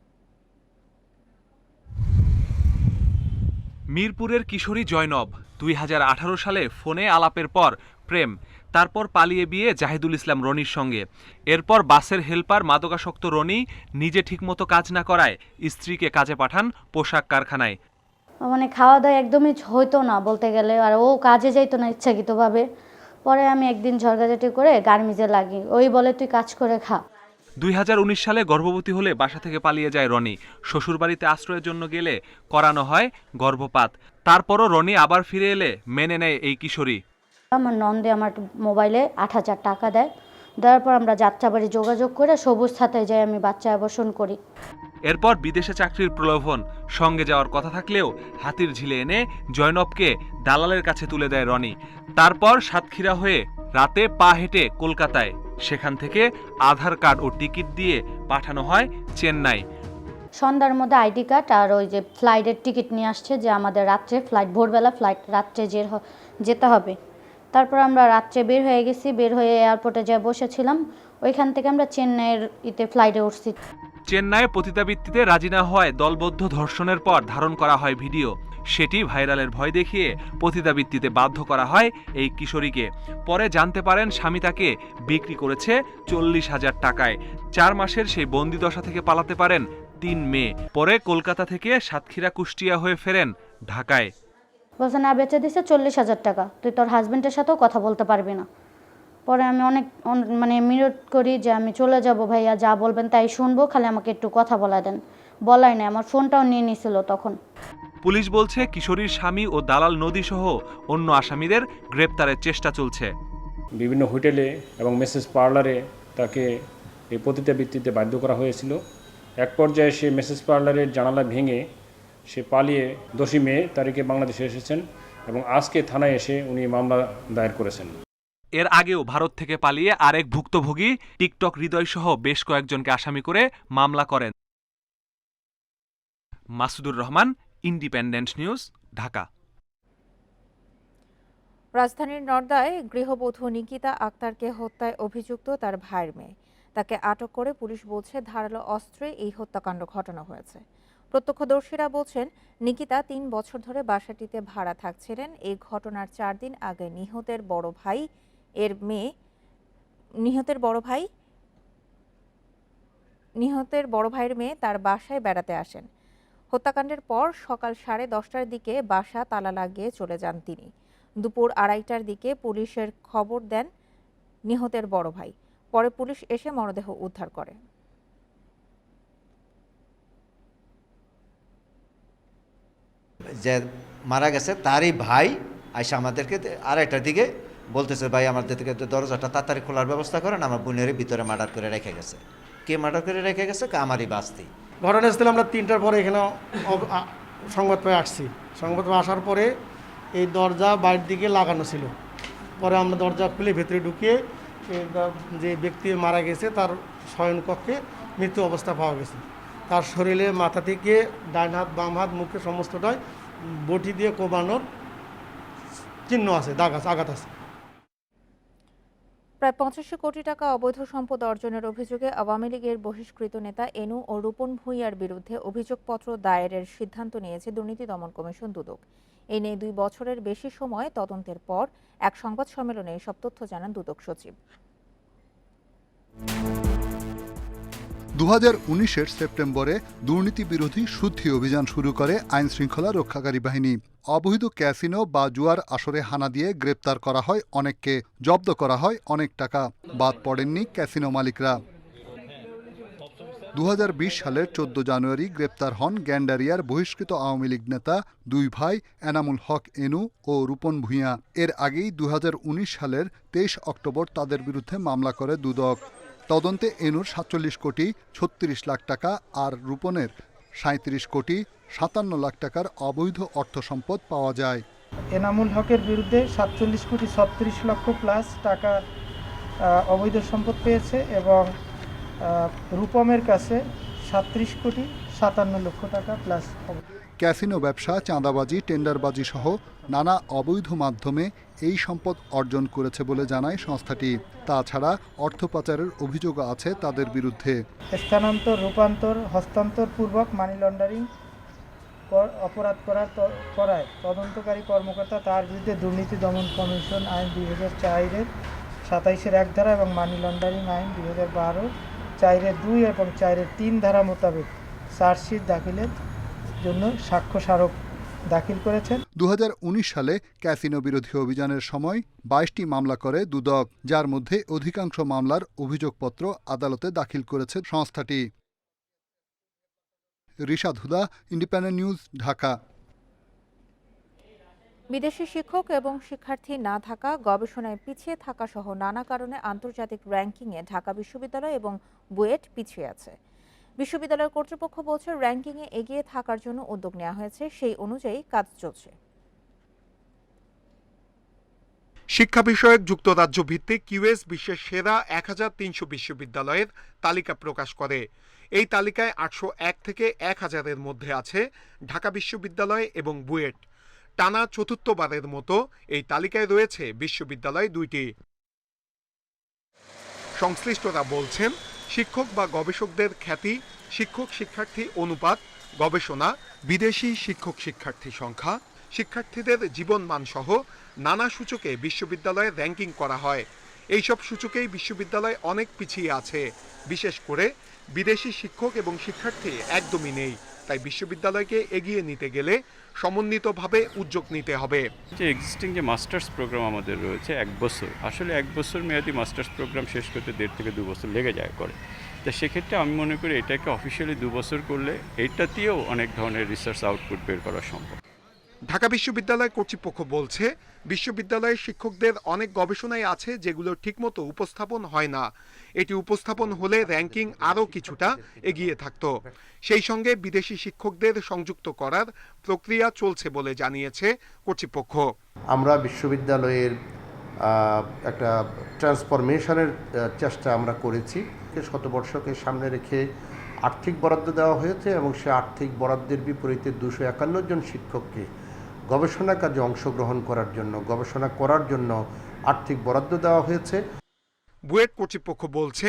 মিরপুরের কিশোরী জয়নব ২০১৮ সালে ফোনে আলাপের পর প্রেম, তারপর পালিয়ে বিয়ে জাহিদুল ইসলাম রনির সঙ্গে। এরপর বাসের হেল্পার মাদকাসক্ত রনি নিজে ঠিকমতো কাজ না করায় স্ত্রীকে কাজে পাঠান পোশাক কারখানায়। মানে খাওয়া দাওয়া একদমই হইতো না বলতে গেলে, আর ও কাজে যাইতো না ইচ্ছাকৃতভাবে। পরে আমি একদিন ঝগড়াঝাটি করে গার্মেন্টসে লাগি, ওই বলে তুই কাজ করে খা। ২০১৯ সালে গর্ভবতী হলে বাসা থেকে পালিয়ে যায় রনি। শ্বশুরবাড়িতে আশ্রয়ের জন্য গেলে করানো হয় গর্ভপাত। তারপরও রনি আবার ফিরে এলে মেনে নেয় এই কিশোরী। আমার নন্দে আমার মোবাইলে ৮,০০০ টাকা দেয়, দেওয়ার পর আমরা যাত্রাবাড়ি যোগাযোগ করে সবুজ সাথে যাই, আমি বাচ্চা অবসান করি। এরপর বিদেশে চাকরির প্রলোভন, সঙ্গে যাওয়ার কথা থাকলেও হাতিরঝিলে এনে জয়নবকে দালালের কাছে তুলে দেয় রনি। তারপর সাতক্ষীরা হয়ে রাতে পা হেঁটে কলকাতায়, সেখান থেকে আধার কার্ড ও টিকিট দিয়ে পাঠানো হয় চেন্নাই। সন্ধ্যার মধ্যে আইডি কার্ড আর ওই যে ফ্লাইটের টিকিট নিয়ে আসছে যে আমাদের রাত্রে ফ্লাইট, ভোরবেলা ফ্লাইট, রাত্রে যেতে হবে। তারপর আমরা রাত্রে বের হয়ে গেছি, বের হয়ে এয়ারপোর্টে যা বসেছিলাম, ওইখান থেকে আমরা চেন্নাইয়ের ফ্লাইটে উঠছি। চেন্নাইয়ে পতিতাবৃত্তিতে রাজি না হওয়ায় দলবদ্ধ ধর্ষণের পর ধারণ করা হয় ভিডিও। সেটি ভাইরালের ভয় দেখিয়ে পতিতাবৃত্তিতে বাধ্য করা হয় এই কিশোরীকে। পরে জানতে পারেন স্বামী তাকে বিক্রি করেছে 40,000 টাকায়। 4 মাসের সেই বন্দিদশা থেকে পালাতে পারেন 3 মে। পরে কলকাতা থেকে সাতক্ষীরা কুষ্টিয়া হয়ে ফেরেন ঢাকায়। বলছে না, বেচে দিছে 40,000 টাকা, তুই তোর হাজবেন্ডের সাথেও কথা বলতে পারবি না। পরে আমি অনেক মানে মিনট করি যে আমি চলে যাব ভাইয়া, যা বলবেন তাই শুনবো, খালি আমাকে একটু কথা বলা দেন। বলাই না, আমার ফোনটাও নিয়ে নিছিল তখন। পুলিশ বলছে কিশোরীর স্বামী ও দালাল নদী সহ অন্য আসামিদের গ্রেপ্তারের চেষ্টা চলছে। বিভিন্ন হোটেলে এবং মেসেজ পার্লারে তাকে এই পতিতাবৃত্তিতে বাধ্য করা হয়েছিল। এক পর্যায়ে সে মেসেজ পার্লারের জানালা ভেঙে সে পালিয়ে 10 মে তারিখে বাংলাদেশে এসেছেন এবং আজকে থানায় এসে উনি মামলা দায়ের করেছেন। এর আগেও ভারত থেকে পালিয়ে আরেক ভুক্তভোগী টিকটক হৃদয় সহ বেশ কয়েকজনকে আসামি করে মামলা করেন। Masudur Rahman, independent news, Dhaka. রাজধানীর নর্দায় গৃহবধূ নিকিতা আক্তারকে হত্যায় অভিযুক্ত তার ভাইয়ের মেয়ে। তাকে আটক করে পুলিশ বলছে ধারালো অস্ত্রে এই হত্যাকাণ্ড ঘটানো হয়েছে। প্রত্যক্ষদর্শীরা বলছেন নিকিতা 3 বছর ধরে বাসাটিতে ভাড়া থাকছিলেন। এই ঘটনার 4 দিন আগে নিহতের বড় ভাইয়ের মেয়ে তার বাসায় বেড়াতে আসেন। হত্যাকাণ্ডের পর সকাল 10:30টার দিকে বাসা তালা লাগিয়ে চলে যান তিনি। দুপুর 2:30টার দিকে পুলিশের খবর দেন নিহতের বড় ভাই। পরে পুলিশ এসে মরদেহ উদ্ধার করে। যে মারা গেছে তারই ভাই আইসা আমাদেরকে 2:30টার দিকে বলতেছে, ভাই আমাদের থেকে দরজাটা তাড়াতাড়ি খোলার ব্যবস্থা করেন, আমার বোনের ভিতরে মার্ডার করে রেখে গেছে। কে মার্ডার করে রেখে গেছে? আমারই বাস্তি। ঘটনাস্থলে আমরা 3টার পরে এখানে সংবাদ পেয়ে আসছি। সংবাদ পেয়ে আসার পরে এই দরজা বাইরের দিকে লাগানো ছিল। পরে আমরা দরজা খুলে ভেতরে ঢুকিয়ে যে ব্যক্তি মারা গেছে তার শয়নকক্ষে মৃত্যু অবস্থা পাওয়া গেছে। তার শরীরে মাথা থেকে ডান হাত বাম হাত মুখে সমস্তটাই বটি দিয়ে কোবানোর চিহ্ন আছে, দাগ আছে, আঘাত আছে। প্রায় 85 কোটি টাকা অবৈধ সম্পদ অর্জনের অভিযোগে আওয়ামী লীগের বহিষ্কৃত নেতা এনু ও রূপন ভূঁইয়ার বিরুদ্ধে অভিযোগপত্র দায়েরের সিদ্ধান্ত নিয়েছে দুর্নীতি দমন কমিশন দুদক। এ নিয়ে 2 বছরের বেশি সময় তদন্তের পর এক সংবাদ সম্মেলনে এসব তথ্য জানান দুদক সচিব। 2019-এর সেপ্টেম্বরে দুর্নীতি বিরোধী শুদ্ধি অভিযান শুরু করে আইন শৃঙ্খলা রক্ষাকারী বাহিনী। অবৈধ ক্যাসিনো বা জুয়ার আসরে হানা দিয়ে গ্রেপ্তার করা হয় অনেককে, জব্দ করা হয় অনেক টাকা। বাদ পড়েননি ক্যাসিনো মালিকরা। 2020 সালের 14 জানুয়ারি গ্রেপ্তার হন গ্যান্ডারিয়ার বহিষ্কৃত আওয়ামী লীগ নেতা 2 ভাই এনামুল হক এনু ও রূপন ভূঁইয়া। এর আগেই 2019 সালের 23 অক্টোবর তাদের বিরুদ্ধে মামলা করে দুদক। তদন্তে এনুর 47 কোটি 36 লাখ টাকা আর রূপনের 37 কোটি 57 লাখ টাকার অবৈধ অর্থ সম্পদ পাওয়া যায়। এনামুল হকের বিরুদ্ধে 47 কোটি 36 লক্ষ প্লাস টাকার অবৈধ সম্পদ পেয়েছে এবং রূপমের কাছে 37 কোটি 57 লক্ষ টাকা প্লাস। ক্যাসিনো ব্যবসা, চাঁদাবাজি, টেন্ডারবাজি সহ নানা অবৈধ মাধ্যমে এই সম্পদ অর্জন করেছে বলে জানায় সংস্থাটি। তাছাড়া অর্থ পাচারের অভিযোগও আছে তাদের বিরুদ্ধে। স্থানান্তর, রূপান্তর, হস্তান্তর পূর্বক মানি লন্ডারিং অপরাধ করায় তদন্তকারী কর্মকর্তা তার বিরুদ্ধে দুর্নীতি দমন কমিশন আইন 2004-এর 27-1 ধারা এবং মানি লন্ডারিং আইন 2012-4-2 এবং 4-3 ধারা মোতাবেক চার্জশিট দাখিলের জন্য সাক্ষ্য স্মারক দাখিল করেছেন। 2019 সালে ক্যাসিনো বিরোধী অভিযানের সময় 22টি মামলা করে দুদক, যার মধ্যে অধিকাংশ মামলার অভিযোগপত্র আদালতে দাখিল করেছে সংস্থাটি। রিশাদ হুদা, ইন্ডিপেন্ডেন্ট নিউজ, ঢাকা। বিদেশি শিক্ষক এবং শিক্ষার্থী না থাকা, গবেষণায় পিছিয়ে থাকা সহ নানা কারণে আন্তর্জাতিক র্যাঙ্কিংয়ে ঢাকা বিশ্ববিদ্যালয় এবং বুয়েট পিছিয়ে আছে। বিশ্ববিদ্যালয় কর্তৃপক্ষ বলছে র্যাঙ্কিংয়ে এগিয়ে থাকার জন্য উদ্যোগ নেওয়া হয়েছে, সেই অনুযায়ী কাজ চলছে। শিক্ষা বিষয়ক যুক্তরাজ্য ভিত্তিক কিউএস বিশ্বের সেরা 1300 বিশ্ববিদ্যালয়ের তালিকা প্রকাশ করে। এই তালিকায় 801 থেকে 1000-এর মধ্যে আছে ঢাকা বিশ্ববিদ্যালয় এবং বুয়েট। টানা চতুর্থবারের মতো এই তালিকায় রয়েছে বিশ্ববিদ্যালয় 2টি। সংশ্লিষ্টরা বলছেন শিক্ষক বা গবেষকদের খ্যাতি, শিক্ষক শিক্ষার্থী অনুপাত গবেষণা, বিদেশি শিক্ষক শিক্ষার্থী সংখ্যা, শিক্ষার্থীদের জীবনমান সহ নানা সূচকে বিশ্ববিদ্যালয়ে র্যাঙ্কিং করা হয়। এইসব সূচকেই বিশ্ববিদ্যালয় অনেক পিছিয়ে আছে, বিশেষ করে বিদেশি শিক্ষক এবং শিক্ষার্থী একদমই নেই। তাই বিশ্ববিদ্যালয়কে এগিয়ে নিতে গেলে সমন্বিতভাবে উদ্যোগ নিতে হবে। যে এক্সিস্টিং যে মাস্টার্স প্রোগ্রাম আমাদের রয়েছে 1 বছর, আসলে 1 বছর মেয়াদি মাস্টার্স প্রোগ্রাম শেষ করতে 1.5 থেকে 2 বছর লেগে যায় করে। তো সেক্ষেত্রে আমি মনে করি এটাকে অফিসিয়ালি 2 বছর করলে এইটাতেও অনেক ধরনের রিসার্চ আউটপুট বের করা সম্ভব। ঢাকা বিশ্ববিদ্যালয় কর্তৃপক্ষ বলছে, বিশ্ববিদ্যালয়ের শিক্ষকদের অনেক গবেষণাই আছে যেগুলো ঠিকমতো উপস্থাপন হয় না। এটি উপস্থাপন হলে র্যাঙ্কিং আরও কিছুটা এগিয়ে থাকত। সেই সঙ্গে বিদেশি শিক্ষকদের সংযুক্ত করার প্রক্রিয়া চলছে বলে জানিয়েছে কর্তৃপক্ষ। আমরা বিশ্ববিদ্যালয়ের একটা ট্রান্সফরমেশনের চেষ্টা আমরা করেছি। শতবর্ষকে সামনে রেখে আর্থিক বরাদ্দ দেওয়া হয়েছে এবং সে আর্থিক বরাদ্দের বিপরীতে 251 জন শিক্ষককে গবেষণা কাজে অংশগ্রহণ করার জন্য, গবেষণা করার জন্য আর্থিক বরাদ্দ দেওয়া হয়েছে। বুয়েট কর্তৃপক্ষ বলছে,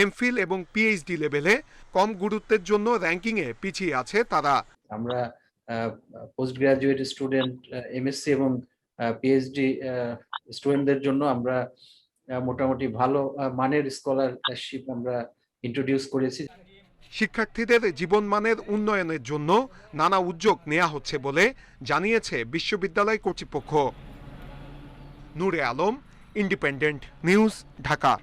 এমফিল এবং পিএইচডি লেভেলে কম গুরুত্বের জন্য র্যাঙ্কিংয়ে পিছিয়ে আছে তারা। আমরা পোস্ট গ্রাজুয়েট স্টুডেন্ট, এমএসসি এবং পিএইচডি স্টুডেন্টদের জন্য আমরা মোটামুটি ভালো মানের স্কলারশিপ আমরা ইন্ট্রোডিউস করেছি। শিক্ষার্থীদের জীবনমানের উন্নয়নের জন্য নানা উদ্যোগ নেওয়া হচ্ছে বলে জানিয়েছে বিশ্ববিদ্যালয় কর্তৃপক্ষ। নূরে আলম, ইন্ডিপেন্ডেন্ট নিউজ, ঢাকা।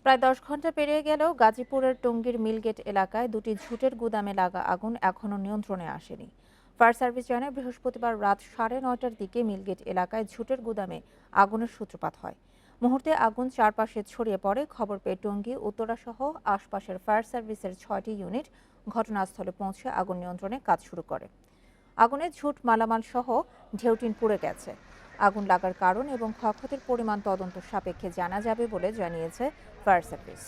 প্রায় 10 ঘন্টা পেরিয়ে গেলেও গাজীপুরের টঙ্গীর মিলগেট এলাকায় 2টি ঝুটের গুদামে লাগা আগুন এখনও নিয়ন্ত্রণে আসেনি। ফায়ার সার্ভিস জানায়, বৃহস্পতিবার রাত 9:30টার দিকে মিলগেট এলাকায় ঝুটের গুদামে আগুনের সূত্রপাত হয়। মুহূর্তে আগুন চারপাশে ছড়িয়ে পড়ে। খবর পেয়ে টঙ্গী, উত্তরা সহ আশপাশের ফায়ার সার্ভিসের 6টি ইউনিট ঘটনাস্থলে পৌঁছে আগুন নিয়ন্ত্রণে কাজ শুরু করে। আগুনে ঝুট মালামাল সহ ঢেউটিন পুড়ে গেছে। আগুন লাগার কারণ এবং ক্ষয়ক্ষতির পরিমাণ তদন্ত সাপেক্ষে জানা যাবে বলে জানিয়েছে ফায়ার সার্ভিস।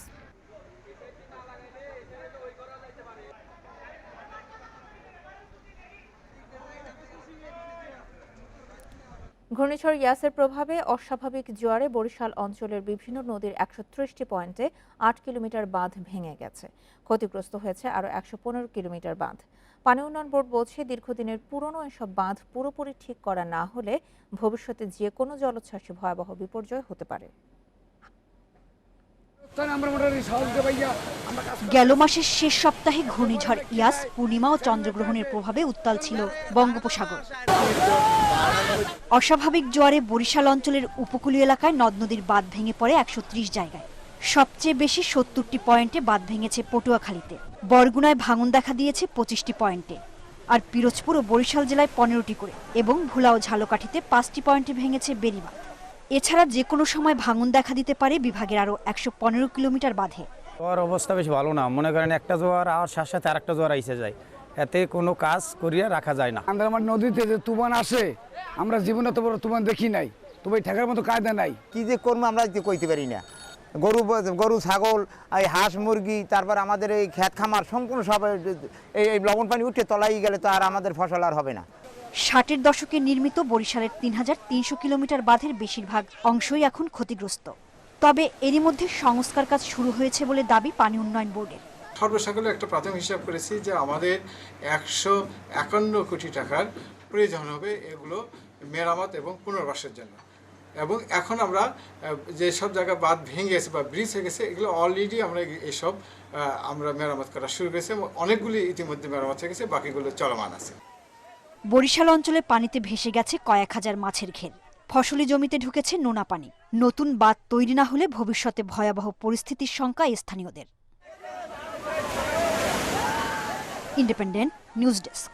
ঘূর্ণিঝড় ইয়াসের প্রভাবে অস্বাভাবিক জোয়ারে বরিশাল অঞ্চলের বিভিন্ন নদীর 130টি পয়েন্টে 8 কিলোমিটার বাঁধ ভেঙে গেছে। ক্ষতিগ্রস্ত হয়েছে আরও 115 কিলোমিটার বাঁধ। পানি উন্নয়ন বোর্ড বলছে, দীর্ঘদিনের পুরনো এসব বাঁধ পুরোপুরি ঠিক করা না হলে ভবিষ্যতে যে কোনো জলোচ্ছ্বাসে ভয়াবহ বিপর্যয় হতে পারে। গেল মাসের শেষ সপ্তাহে ঘূর্ণিঝড় ইয়াস, পূর্ণিমা ও চন্দ্রগ্রহণের প্রভাবে উত্তাল ছিল বঙ্গোপসাগর। অস্বাভাবিক জোয়ারে বরিশাল অঞ্চলের উপকূলীয় এলাকায় নদ নদীর বাঁধ ভেঙে পড়ে 130 জায়গায়। সবচেয়ে বেশি 70টি পয়েন্টে বাঁধ ভেঙেছে পটুয়াখালীতে। বরগুনায় ভাঙন দেখা দিয়েছে 25টি পয়েন্টে। আর পিরোজপুর ও বরিশাল জেলায় 15টি করে এবং ভোলা ও ঝালকাঠিতে 5টি পয়েন্টে ভেঙেছে বেড়িবাঁধ। এছাড়া যে কোনো সময় ভাঙন দেখা দিতে পারে বিভাগের আরও 115 কিলোমিটার বাঁধে। জোয়ার অবস্থা বেশ ভালো না, মনে করেন একটা জোয়ার আর সাথে সাথে আরেকটা জোয়ার আইসে যায়, এতে কোনো কাজ করিয়া রাখা যায় না। আন্দারমার নদীতে যে তুফান আসে, আমরা জীবনে তো বড় তুফান দেখি নাই, তবে ঠেকার মতো কায়দা নাই। কি যে করবো আমরা কইতে পারি না। গরু ছাগল, এই হাঁস মুরগি, তারপর আমাদের এই ক্ষেত খামার সম্পূর্ণ সব এই লবণ পানি উঠে তলাই গেলে তো আর আমাদের ফসল আর হবে না। 60-এর দশকে নির্মিত বরিশালের 3300 কিলোমিটার বাঁধের বেশিরভাগ অংশই এখন ক্ষতিগ্রস্ত। তবে এরই মধ্যে সংস্কার কাজ শুরু হয়েছে বলে দাবি পানি উন্নয়ন বোর্ডের। সর্বসকলে একটা প্রাথমিক হিসাব করেছি যে আমাদের 151 কোটি টাকার প্রয়োজন হবে এগুলো মেরামত এবং পুনর্বাসের জন্য। এবং এখন আমরা যেসব জায়গা বাঁধ ভেঙে গেছে বা ব্রিজ হয়ে গেছে, এগুলো অলরেডি আমরা এসব আমরা মেরামত করা শুরু করেছি। অনেকগুলি ইতিমধ্যে মেরামত হয়ে গেছে, বাকিগুলো চলমান আছে। বরিশাল অঞ্চলে পানিতে ভেসে গেছে কয়েক হাজার মাছের ঘের। ফসলি জমিতে ঢুকেছে নোনা পানি। নতুন বাঁধ তৈরি না হলে ভবিষ্যতে ভয়াবহ পরিস্থিতির শঙ্কা স্থানীয়দের। Independent news desk.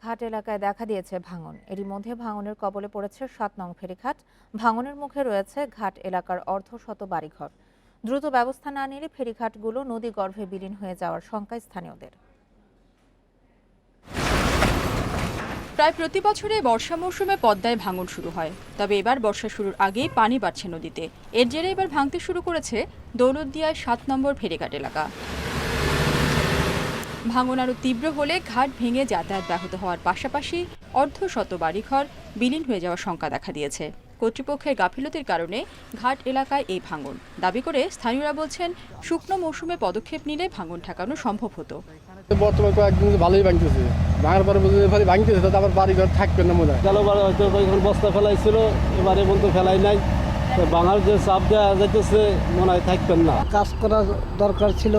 ঘাট এলাকায় দেখা দিয়েছে ভাঙন। এরই মধ্যে ভাঙনের কবলে পড়েছে 7 নং ফেরিঘাট। ভাঙনের মুখে রয়েছে ঘাট এলাকার অর্ধশত বাড়িঘর। দ্রুত ব্যবস্থা না নিলে ফেরিঘাটগুলো নদী গর্ভে বিলীন হয়ে যাওয়ার শঙ্কা স্থানীয়দের। প্রায় প্রতি বছরে বর্ষা মৌসুমে পদ্মায় ভাঙন শুরু হয়, তবে এবার বর্ষা শুরুর আগেই পানি বাড়ছে নদীতে। এর জেরে এবার ভাঙতে শুরু করেছে দৌলতদিয়ায় 7 নম্বর ফেরিঘাট এলাকা। ভাঙন আরও তীব্র হলে ঘাট ভেঙে যাতায়াত ব্যাহত হওয়ার পাশাপাশি অর্ধশত বাড়িঘর বিলীন হয়ে যাওয়ার শঙ্কা দেখা দিয়েছে। কর্তৃপক্ষের গাফিলতির কারণে ঘাট এলাকায় এই ভাঙন। দাবি করে স্থানীয়রা বলছেন, শুকনো মৌসুমে পদক্ষেপ নিলে ভাঙন ঠেকানো সম্ভব হতো। বর্তমানে কয়েকদিন ভালোই ভাঙতেছে, ভাঙার পরে ভাঙতেছে, তাতে আবার বাড়ি ঘর থাকবে না মনে হয়। গেলবার হয়তো বস্তা ফেলাইছিল, এবারে বলতে ফেলাই নাই, ভাঙার যে চাপ দেওয়া যাইতেছে মনে হয় থাকবেন না। কাজ করা দরকার ছিল।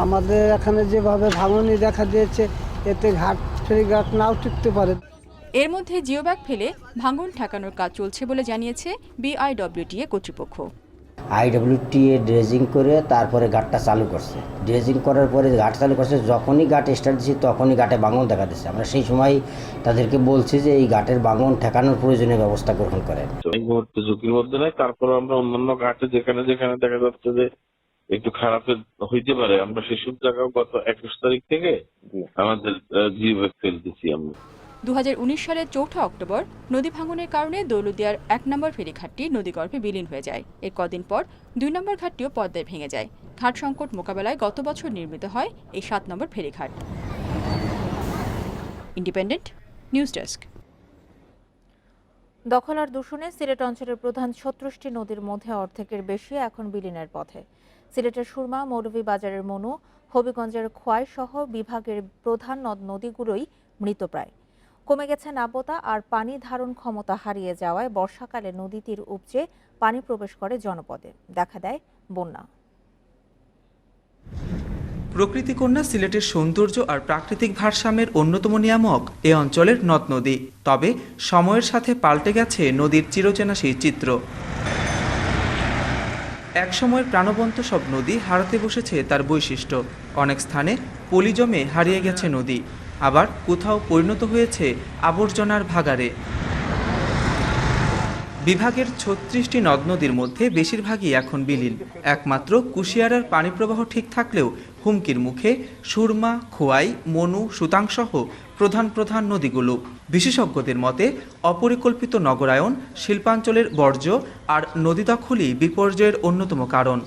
আমাদের এখানে যেভাবে ভাঙনি দেখা দিয়েছে, এতে ঘাট ফেরিঘাট নাও টিকতে পারে। এর মধ্যে জিওব্যাগ ফেলে ভাঙন ঠেকানোর কাজ চলছে বলে জানিয়েছে বিআইডব্লিউটিএ কর্তৃপক্ষ। আইডব্লিউটিএ ড্রেজিং করে তারপরে ঘাটটা চালু করছে। ড্রেজিং করার পরে ঘাট চালু করছে, যখনই ঘাট স্টার্ট দিচ্ছে তখনই ঘাটে ভাঙন দেখা দিচ্ছে। আমরা সেই সময় তাদেরকে বলছি যে এই ঘাটের ভাঙন ঠেকানোর প্রয়োজনীয় ব্যবস্থা গ্রহণ করেন। এই মুহূর্তে ঝুঁকির মধ্যে নাই, তারপর আমরা অন্যান্য ঘাটে যেখানে যেখানে দেখা যাচ্ছে যে একটু খারাপ হইতে পারে, আমরা সেসব জায়গাও গত 21 তারিখ থেকে আমাদের জিওব্যাগ ফেলতেছি। আমরা 2019 সালের 4 অক্টোবর নদী ভাঙনের কারণে দৌলতদিয়ার 1 নম্বর ফেরিঘাটটি নদীগর্ভে বিলীন হয়ে যায়। এর কদিন পর 2 নম্বর ঘাটটিও পদ্মায় ভেঙে যায়। ঘাট সংকট মোকাবেলায় গত বছর নির্মিত হয় এই 7 নম্বর ফেরিঘাট। Independent news desk. দখল আর দূষণে সিলেট অঞ্চলের প্রধান 36টি নদীর মধ্যে অর্ধেকের বেশি এখন বিলীনের পথে। সিলেটের সুরমা, মৌলভীবাজারের মনু, হবিগঞ্জের খোয়াই সহ বিভাগের প্রধান নদ নদীগুলোই মৃতপ্রায়। কমে গেছে নাব্যতা আর পানি ধারণ ক্ষমতা হারিয়ে যাওয়ায় বর্ষাকালে নদী তীর উপচে পানি প্রবেশ করে জনপদে, দেখা দেয় বন্যা। প্রকৃতিকন্যা সিলেটের সৌন্দর্য আর প্রাকৃতিক ভারসাম্যের অন্যতম নিয়ামক এ অঞ্চলের নদ নদী। তবে সময়ের সাথে পাল্টে গেছে নদীর চিরচেনা সেই চিত্র। একসময়ের প্রাণবন্ত সব নদী হারাতে বসেছে তার বৈশিষ্ট্য। অনেক স্থানে পলি জমে হারিয়ে গেছে নদী, আবার কোথাও পরিণত হয়েছে আবর্জনার ভাগাড়ে। বিভাগের 36টি নদ নদীর মধ্যে বেশিরভাগই এখন বিলীন। একমাত্র কুশিয়ারার পানি প্রবাহ ঠিক থাকলেও হুমকির মুখে সুরমা, খোয়াই, মনু, সুতাংসহ প্রধান প্রধান নদীগুলো। বিশেষজ্ঞদের মতে অপরিকল্পিত নগরায়ন, শিল্পাঞ্চলের বর্জ্য আর নদী দখলই বিপর্যয়ের অন্যতম কারণ।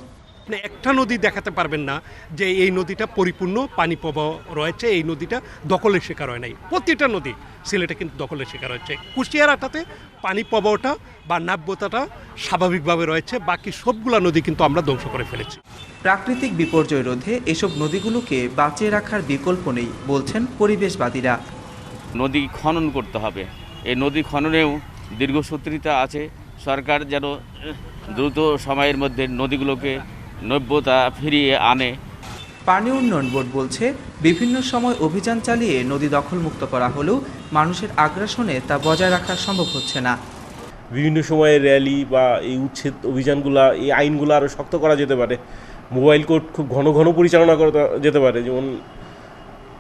একটা নদী দেখাতে পারবেন না যে এই নদীটা পরিপূর্ণ পানি প্রবাহ রয়েছে, এই নদীটা দখলের শিকার হয় নাই। প্রতিটা নদী সিলেটে কিন্তু দখলের শিকার হচ্ছে। কুশিয়ারাটাতে পানি প্রবাহটা বা নাব্যতাটা স্বাভাবিকভাবে রয়েছে, বাকি সবগুলা নদী কিন্তু আমরা ধ্বংস করে ফেলেছি। প্রাকৃতিক বিপর্যয় রোধে এসব নদীগুলোকে বাঁচিয়ে রাখার বিকল্প নেই বলছেন পরিবেশবাদীরা। নদী খনন করতে হবে, এই নদী খননেও দীর্ঘসূত্রিতা আছে। সরকার যেন দ্রুত সময়ের মধ্যে নদীগুলোকে নব্যতা ফিরিয়ে আনে। পানি উন্নয়ন বোর্ড বলছে, বিভিন্ন সময় অভিযান চালিয়ে নদী দখলমুক্ত করা হলেও মানুষের আগ্রাসনে তা বজায় রাখা সম্ভব হচ্ছে না। বিভিন্ন সময়ে র্যালি বা এই উচ্ছেদ অভিযানগুলা, এই আইনগুলো আরও শক্ত করা যেতে পারে। মোবাইল কোর্ট খুব ঘন ঘন পরিচালনা করা যেতে পারে। যেমন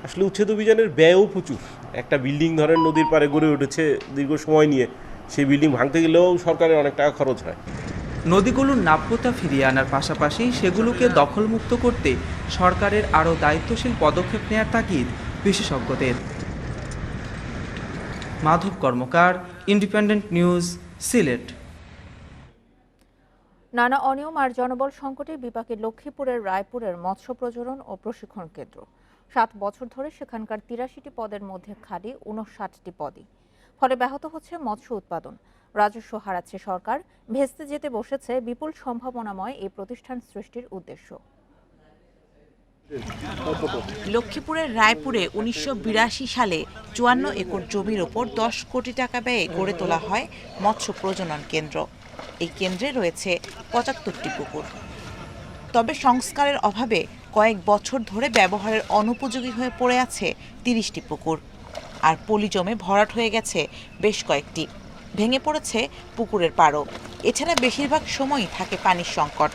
আসলে উচ্ছেদ অভিযানের ব্যয়ও প্রচুর। একটা বিল্ডিং ধরেন নদীর পাড়ে গড়ে উঠেছে দীর্ঘ সময় নিয়ে, সেই বিল্ডিং ভাঙতে গেলেও সরকারের অনেক টাকা খরচ হয়। নদীগুলোর নাব্যতা ফিরিয়ে আনার পাশাপাশি সেগুলোকে দখলমুক্ত করতে সরকারের আরও দায়িত্বশীল পদক্ষেপ নেওয়ার তাগিদ বিশেষজ্ঞদের। মাধব কর্মকার, ইন্ডিপেন্ডেন্ট নিউজ, সিলেট। নানা অনিয়ম আর জনবল সংকটে বিপাকে লক্ষ্মীপুরের রায়পুরের মৎস্য প্রজনন ও প্রশিক্ষণ কেন্দ্র। 7 বছর ধরে সেখানকার 83টি পদের মধ্যে খালি 59টি পদই। ফলে ব্যাহত হচ্ছে মৎস্য উৎপাদন, রাজস্ব হারাচ্ছে সরকার, ভেস্তে যেতে বসেছে বিপুল সম্ভাবনাময় এই প্রতিষ্ঠান সৃষ্টির উদ্দেশ্য। লক্ষ্মীপুরের রায়পুরে 1982 সালে 54 একর জমির ওপর 10 কোটি টাকা ব্যয়ে গড়ে তোলা হয় মৎস্য প্রজনন কেন্দ্র। এই কেন্দ্রে রয়েছে 75টি পুকুর। তবে সংস্কারের অভাবে কয়েক বছর ধরে ব্যবহারের অনুপযোগী হয়ে পড়ে আছে 30টি পুকুর, আর পলি জমে ভরাট হয়ে গেছে বেশ কয়েকটি। ভেঙে পড়েছে পুকুরের পাড়ও। এছাড়া বেশিরভাগ সময়ই থাকে পানির সংকট।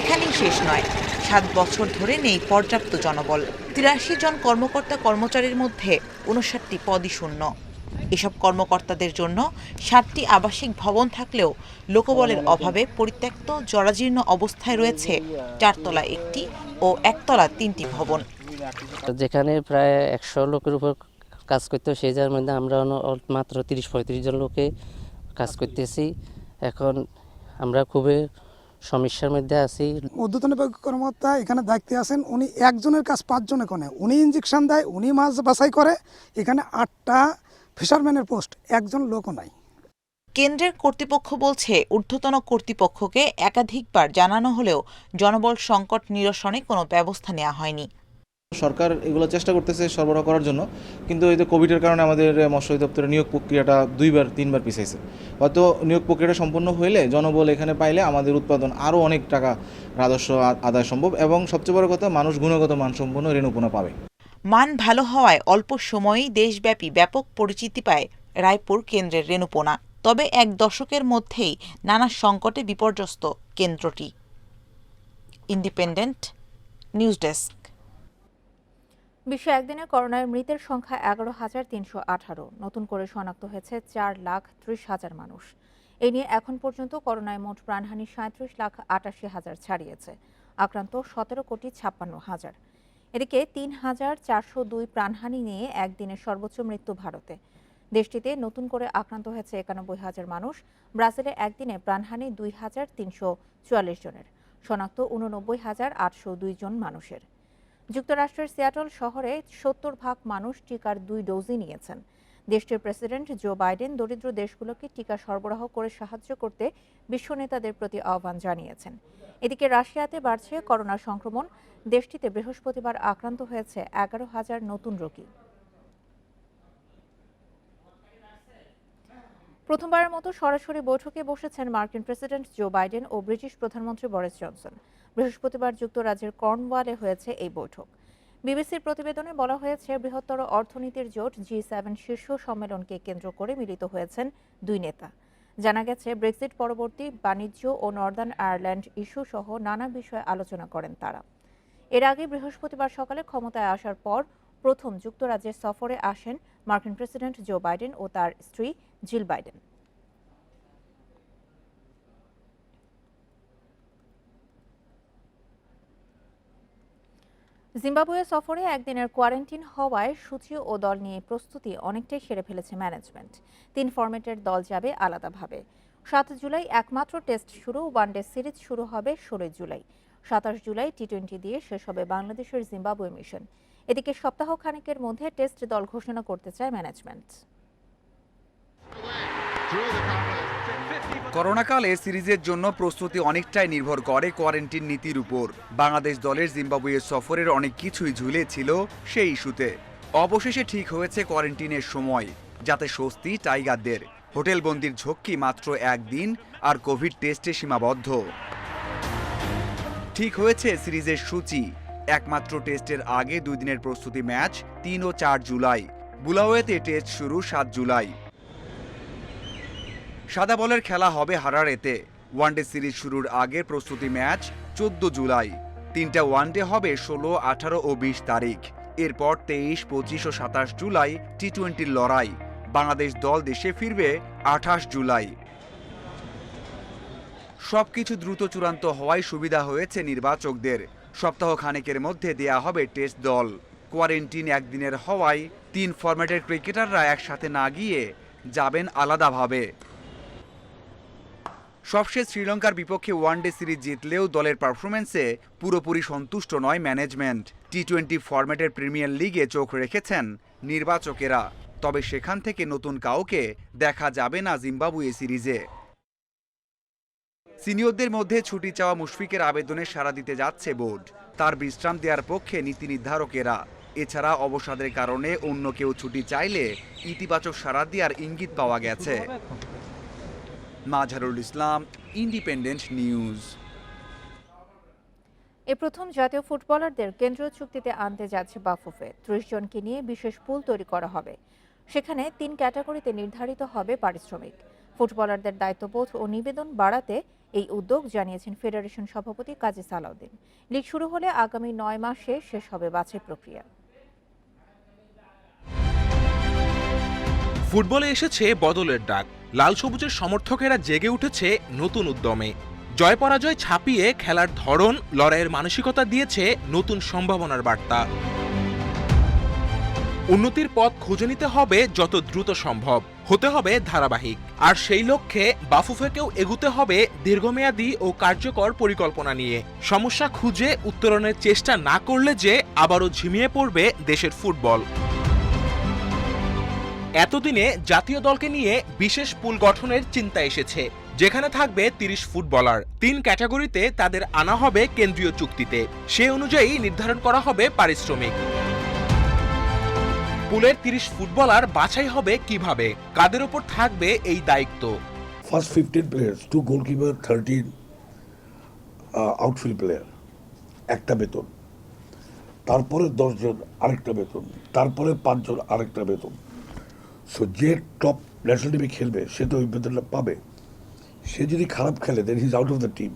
এখানেই শেষ নয়, 7 বছর ধরে নেই পর্যাপ্ত জনবল। 83 জন কর্মকর্তা কর্মচারীর মধ্যে 59টি পদই শূন্য। এসব কর্মকর্তাদের জন্য 7টি আবাসিক ভবন থাকলেও লোকবলের অভাবে পরিত্যক্ত জরাজীর্ণ অবস্থায় রয়েছে 4 তলা 1টি ও 1 তলা 3টি ভবন। যেখানে প্রায় 100 লোকের উপর কাজ করতে, সেই জায়গার মধ্যে আমরা মাত্র 30-35 জন লোকে কাজ করতেছি। এখন আমরা খুবই সমস্যার মধ্যে আছি। ঊর্ধ্বতন কর্মকর্তা এখানে দায়িত্বে আছেন, উনি একজনের কাজ 5 জনে করে। উনি ইঞ্জেকশন দেয়, উনি মাছ বাছাই করে। এখানে 8টা ফিশারম্যানের পোস্ট, একজন লোকও নাই। কেন্দ্রের কর্তৃপক্ষ বলছে ঊর্ধ্বতন কর্তৃপক্ষকে একাধিকবার জানানো হলেও জনবল সংকট নিরসনে কোনো ব্যবস্থা নেওয়া হয়নি। সরকার এগুলো চেষ্টা করতেছে সরবরাহ করার জন্য, কিন্তু এই যে কোভিডের কারণে আমাদের মৎস্য অধিদপ্তরের নিয়োগ প্রক্রিয়াটা 2-3বার পিছাইছে। হয়তো নিয়োগ প্রক্রিয়াটা সম্পন্ন হইলে জনবল এখানে পাইলে আমাদের উৎপাদন আরও অনেক টাকা রাজস্ব আদায় সম্ভব এবং সবচেয়ে বড় কথা মানুষ গুণগত মানসম্পন্ন রেণুপোনা পাবে। মান ভালো হওয়ায় অল্প সময়েই দেশব্যাপী ব্যাপক পরিচিতি পায় রায়পুর কেন্দ্রের রেণুপোনা। তবে 1 দশকের মধ্যেই নানা সংকটে বিপর্যস্ত কেন্দ্রটি। Independent news desk. বিশ্বে একদিনে করোনায় মৃতের সংখ্যা 11,318। নতুন করে শনাক্ত হয়েছে 4,30,000 মানুষ। এ নিয়ে এখন পর্যন্ত করোনায় মোট প্রাণহানি 37,88,000 ছাড়িয়েছে। আক্রান্ত 17,56,000। এদিকে 3,402 প্রাণহানি নিয়ে একদিনের সর্বোচ্চ মৃত্যু ভারতে। দেশটিতে নতুন করে আক্রান্ত হয়েছে 91,000 মানুষ। ব্রাজিলে একদিনে প্রাণহানি 2,344 জনের। শনাক্ত 89,802 জন মানুষের। যুক্তরাষ্ট্রের সিয়াটল শহরে 70% মানুষ টিকার 2 ডোজই নিয়েছেন। দেশটির প্রেসিডেন্ট জো বাইডেন দরিদ্র দেশগুলোকে টিকা সরবরাহ করে সাহায্য করতে বিশ্ব নেতাদের প্রতি আহ্বান জানিয়েছেন। এদিকে রাশিয়াতে বাড়ছে করোনা সংক্রমণ। দেশটিতে বৃহস্পতিবার আক্রান্ত হয়েছে 11,000 নতুন রোগী। প্রথমবারের মতো সরাসরি বৈঠকে বসেছেন মার্কিন প্রেসিডেন্ট জো বাইডেন ও ব্রিটিশ প্রধানমন্ত্রী বরিস জনসন। বৃহস্পতিবার যুক্তরাজ্যের কর্নওয়ালে হয়েছে এই বৈঠক। বিবিসির প্রতিবেদনে বলা হয়েছে, বৃহত্তর অর্থনীতির জোট G7 শীর্ষ সম্মেলনকে কেন্দ্র করে মিলিত হয়েছেন 2 নেতা। জানা গেছে, ব্রেক্সিট পরবর্তী বাণিজ্য ও নর্দার্ন আয়ারল্যান্ড ইস্যু সহ নানা বিষয়ে আলোচনা করেন তারা। এর আগে বৃহস্পতিবার সকালে ক্ষমতায় আসার পর প্রথম যুক্তরাজ্যের সফরে আসেন মার্কিন প্রেসিডেন্ট জো বাইডেন ও তার স্ত্রী জিল বাইডেন। জিম্বাবুয়ে সফরে একদিনের কোয়ারেন্টিন হওয়ায় সূচি ও দল নিয়ে প্রস্তুতি অনেকটাই সেরে ফেলেছে ম্যানেজমেন্ট। 3 ফরম্যাটের দল যাবে আলাদাভাবে। 7 জুলাই একমাত্র টেস্ট শুরু। ওয়ানডে সিরিজ শুরু হবে 16 জুলাই। 27 জুলাই টি20 দিয়ে শেষ হবে বাংলাদেশের জিম্বাবুয়ে মিশন। এদিকে সপ্তাহ খানেকের মধ্যে টেস্ট দল ঘোষণা করতে চায় ম্যানেজমেন্ট। করোনাকালে সিরিজের জন্য প্রস্তুতি অনেকটাই নির্ভর করে কোয়ারেন্টিন নীতির উপর। বাংলাদেশ দলের জিম্বাবুয়ে সফরের অনেক কিছুই ঝুলে ছিল সেই ইস্যুতে। অবশেষে ঠিক হয়েছে কোয়ারেন্টিনের সময়, যাতে স্বস্তি টাইগারদের। হোটেলবন্দির ঝক্কি মাত্র 1 দিন আর কোভিড টেস্টে সীমাবদ্ধ। ঠিক হয়েছে সিরিজের সূচি। একমাত্র টেস্টের আগে 2 দিনের প্রস্তুতি ম্যাচ 3 ও 4 জুলাই। বুলাওয়েতে টেস্ট শুরু 7 জুলাই। সাদা বলের খেলা হবে হারারেতে। ওয়ানডে সিরিজ শুরুর আগে প্রস্তুতি ম্যাচ 14 জুলাই। 3টা ওয়ানডে হবে 16, 18 ও 20 তারিখ। এরপর 23, 25 ও 27 জুলাই টি20-র লড়াই। বাংলাদেশ দল দেশে ফিরবে 28 জুলাই। সবকিছু দ্রুত চূড়ান্ত হওয়ায় সুবিধা হয়েছে নির্বাচকদের। সপ্তাহ খানেকের মধ্যে দেয়া হবে টেস্ট দল। কোয়ারেন্টিন একদিনের হওয়ায় 3 ফরম্যাটের ক্রিকেটাররা একসাথে না গিয়ে যাবেন আলাদাভাবে। সবশেষ শ্রীলঙ্কার বিপক্ষে ওয়ানডে সিরিজ জিতলেও দলের পারফরমেন্সে পুরোপুরি সন্তুষ্ট নয় ম্যানেজমেন্ট। টি20 ফরম্যাটের প্রিমিয়ার লিগে চোখ রেখেছেন নির্বাচকেরা। তবে সেখান থেকে নতুন কাউকে দেখা যাবে না জিম্বাবুয়ে সিরিজে। সিনিয়রদের মধ্যে ছুটি চাওয়া মুশফিকের আবেদনে সাড়া দিতে যাচ্ছে বোর্ড। তার বিশ্রাম দেওয়ার পক্ষে নীতি নির্ধারকেরা। এছাড়া অবসাদের কারণে অন্য কেউ ছুটি চাইলে ইতিবাচক সাড়া দেওয়ার ইঙ্গিত পাওয়া গেছে। Mazharul Islam, independent news. এ প্রথম জাতীয় ফুটবলারদের কেন্দ্রীয় চুক্তিতে আনতে যাচ্ছে বাফুফে। 30 জনকে নিয়ে বিশেষ পুল তৈরি করা হবে। সেখানে 3 ক্যাটাগরিতে নির্ধারিত হবে পারিশ্রমিক। ফুটবলারদের দায়িত্ববোধ ও নিবেদন বাড়াতে এই উদ্যোগ, জানিয়েছেন ফেডারেশন সভাপতি কাজী সালাউদ্দিন। লিগ শুরু হলে আগামী 9 মাসে শেষ হবে বাছাই প্রক্রিয়া। ফুটবলে এসেছে বদলের ডাক। লাল সবুজের সমর্থকেরা জেগে উঠেছে নতুন উদ্যমে। জয় পরাজয় ছাপিয়ে খেলার ধরন, লড়াইয়ের মানসিকতা দিয়েছে নতুন সম্ভাবনার বার্তা। উন্নতির পথ খুঁজে নিতে হবে যত দ্রুত সম্ভব, হতে হবে ধারাবাহিক। আর সেই লক্ষ্যে বাফুফেকেও এগুতে হবে দীর্ঘমেয়াদী ও কার্যকর পরিকল্পনা নিয়ে। সমস্যা খুঁজে উত্তরণের চেষ্টা না করলে যে আবারও ঝিমিয়ে পড়বে দেশের ফুটবল। এতদিনে জাতীয় দলকে নিয়ে বিশেষ পুল গঠনের চিন্তা এসেছে, যেখানে থাকবে 30 ফুটবলার। 3 ক্যাটাগরিতে তাদের আনা হবে কেন্দ্রীয় চুক্তিতে, সে অনুযায়ী নির্ধারণ করা হবে পারিশ্রমিক। পুলের 30 ফুটবলার বাছাই হবে কিভাবে, কাদের উপর থাকবে এই দায়িত্ব? First 15 players, 2 goalkeeper, 13 outfield player, একটা বেতন। তারপরে 10 জন আরেকটা বেতন, তারপরে 5 জন আরেকটা বেতন। সো যে টপ ন্যাশনাল টিমে খেলবে সে তো ওই বেতনটা পাবে। সে যদি খারাপ খেলে then he is out of the team,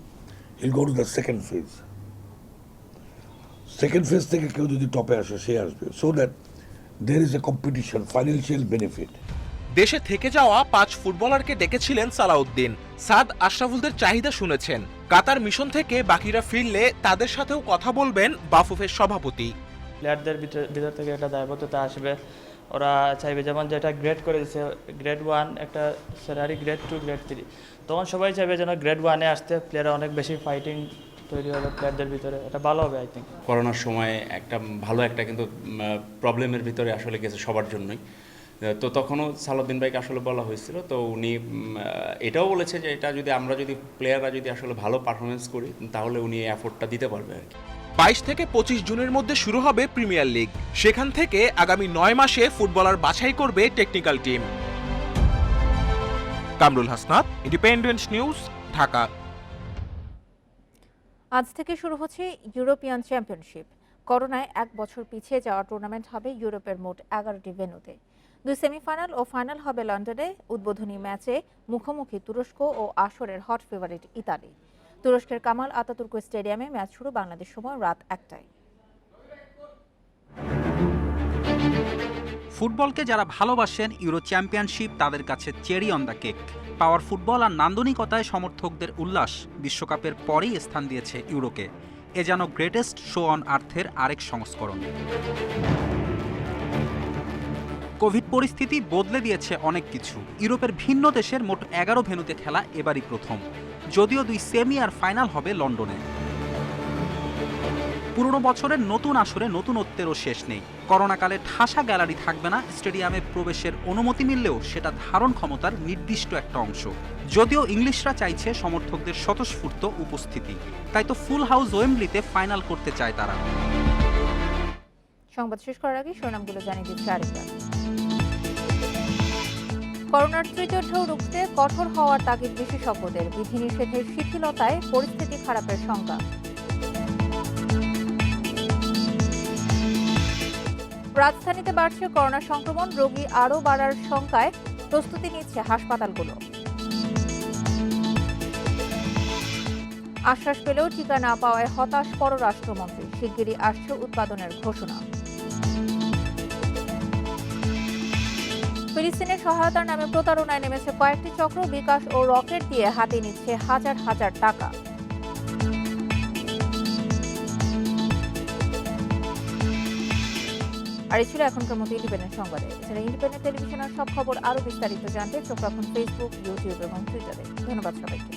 he'll go to the second phase. Second phase থেকে কেউ যদি টপে আসে সে আসবে, so that there is a competition, financial benefit. দেশে থেকে যাওয়া 5 ফুটবলারকে ডেকেছিলেন সালাউদ্দিন। সাদ আশরাফুলদের চাহিদা শুনেছেন। কাতার মিশন থেকে বাকিরা ফিরলে তাদের সাথেও কথা বলবেন বাফুফের সভাপতি। প্লেয়ারদের ভিতর থেকে একটা দায়বদ্ধতা আসবে, ওরা চাইবে যেমন যেটা গ্রেড করে দিচ্ছে, গ্রেড 1 একটা স্যালারি, গ্রেড 2, গ্রেড 3, তখন সবাই চাইবে যেন গ্রেড 1-এ আসতে। প্লেয়াররা অনেক বেশি ফাইটিং তৈরি হবে প্লেয়ারদের ভিতরে, এটা ভালো হবে আই থিঙ্ক। করোনার সময় একটা ভালো একটা কিন্তু প্রবলেমের ভিতরে আসলে গেছে সবার জন্যই। তো তখনও সালাউদ্দিন ভাইকে আসলে বলা হয়েছিল, তো উনি এটাও বলেছে যে এটা যদি আমরা যদি প্লেয়াররা যদি আসলে ভালো পারফরমেন্স করি তাহলে উনি এই এফোর্টটা দিতে পারবে আর কি। 22 থেকে 25 জুনের মধ্যে শুরু হবে প্রিমিয়ার লিগ। সেখান থেকে আগামী 9 মাসে ফুটবলার বাছাই করবে technical team. Kamrul Hasnat, independent news, Dhaka. আজ থেকে শুরু হচ্ছে ইউরোপিয়ান চ্যাম্পিয়নশিপ। করোনায় 1 বছর পিছিয়ে যাওয়া টুর্নামেন্ট হবে ইউরোপের মোট 11টি ভেন্যুতে। 2 সেমিফাইনাল ও ফাইনাল হবে লন্ডনে। উদ্বোধনী ম্যাচে মুখোমুখি তুরস্ক ও আসরের হট ফেভারিট ইতালি। তুরস্কের কামাল আতাতুর্ক স্টেডিয়ামে ম্যাচ শুরু বাংলাদেশ সময় রাত 1টায়। ফুটবলকে যারা ভালোবাসেন, ইউরো চ্যাম্পিয়নশিপ তাদের কাছে cherry on the cake. Power football আর নান্দনিকতায় সমর্থকদের উল্লাস বিশ্বকাপের পরেই স্থান দিয়েছে ইউরোকে। এ যেন গ্রেটেস্ট শো অন আর্থের আরেক সংস্করণ। কোভিড পরিস্থিতি বদলে দিয়েছে অনেক কিছু। ইউরোপের ভিন্ন দেশের মোট 11 ভেন্যুতে খেলা এবারই প্রথম, যদিও 2 সেমি আর ফাইনাল হবে লন্ডনে। পুরনো বছরের নতুন আসরে নতুনত্বেরও শেষ নেই। করোনাকালে ঠাসা গ্যালারি থাকবে না, স্টেডিয়ামে প্রবেশের অনুমতি মিললেও সেটা ধারণ ক্ষমতার নির্দিষ্ট একটা অংশ। যদিও ইংলিশরা চাইছে সমর্থকদের স্বতঃস্ফূর্ত উপস্থিতি, তাই তো ফুল হাউস ওয়েম্বলিতে ফাইনাল করতে চায় তারা। সংবাদ শেষ করার আগে শিরোনামগুলো জানিয়ে দিচ্ছে আরেকবার। করোনার তৃতীয় ঢেউ রুখতে কঠোর হওয়ার তাগিদ বিশেষজ্ঞদের। বিধিনিষেধের শিথিলতায় পরিস্থিতি খারাপের শঙ্কা। রাজধানীতে বাড়ছে করোনা সংক্রমণ, রোগী আরও বাড়ার শঙ্কায় প্রস্তুতি নিচ্ছে হাসপাতালগুলো। আশ্বাস পেলেও টিকা না পাওয়ায় হতাশ পররাষ্ট্রমন্ত্রী। শিগগিরই আসছে উৎপাদনের ঘোষণা। ফিলিস্তিনের সহায়তার নামে প্রতারণায় নেমেছে কয়েকটি চক্র। বিকাশ ও রকেট দিয়ে হাতে নিচ্ছে হাজার হাজার টাকা। আর এই ছিল এখনকার মতো ইন্ডিপেন্ডেন্ট সংবাদে। এছাড়া ইন্ডিপেন্ডেন্ট টেলিভিশনের সব খবর আরও বিস্তারিত জানতে চোখ রাখুন ফেসবুক, ইউটিউব এবং টুইটারে। ধন্যবাদ সবাইকে।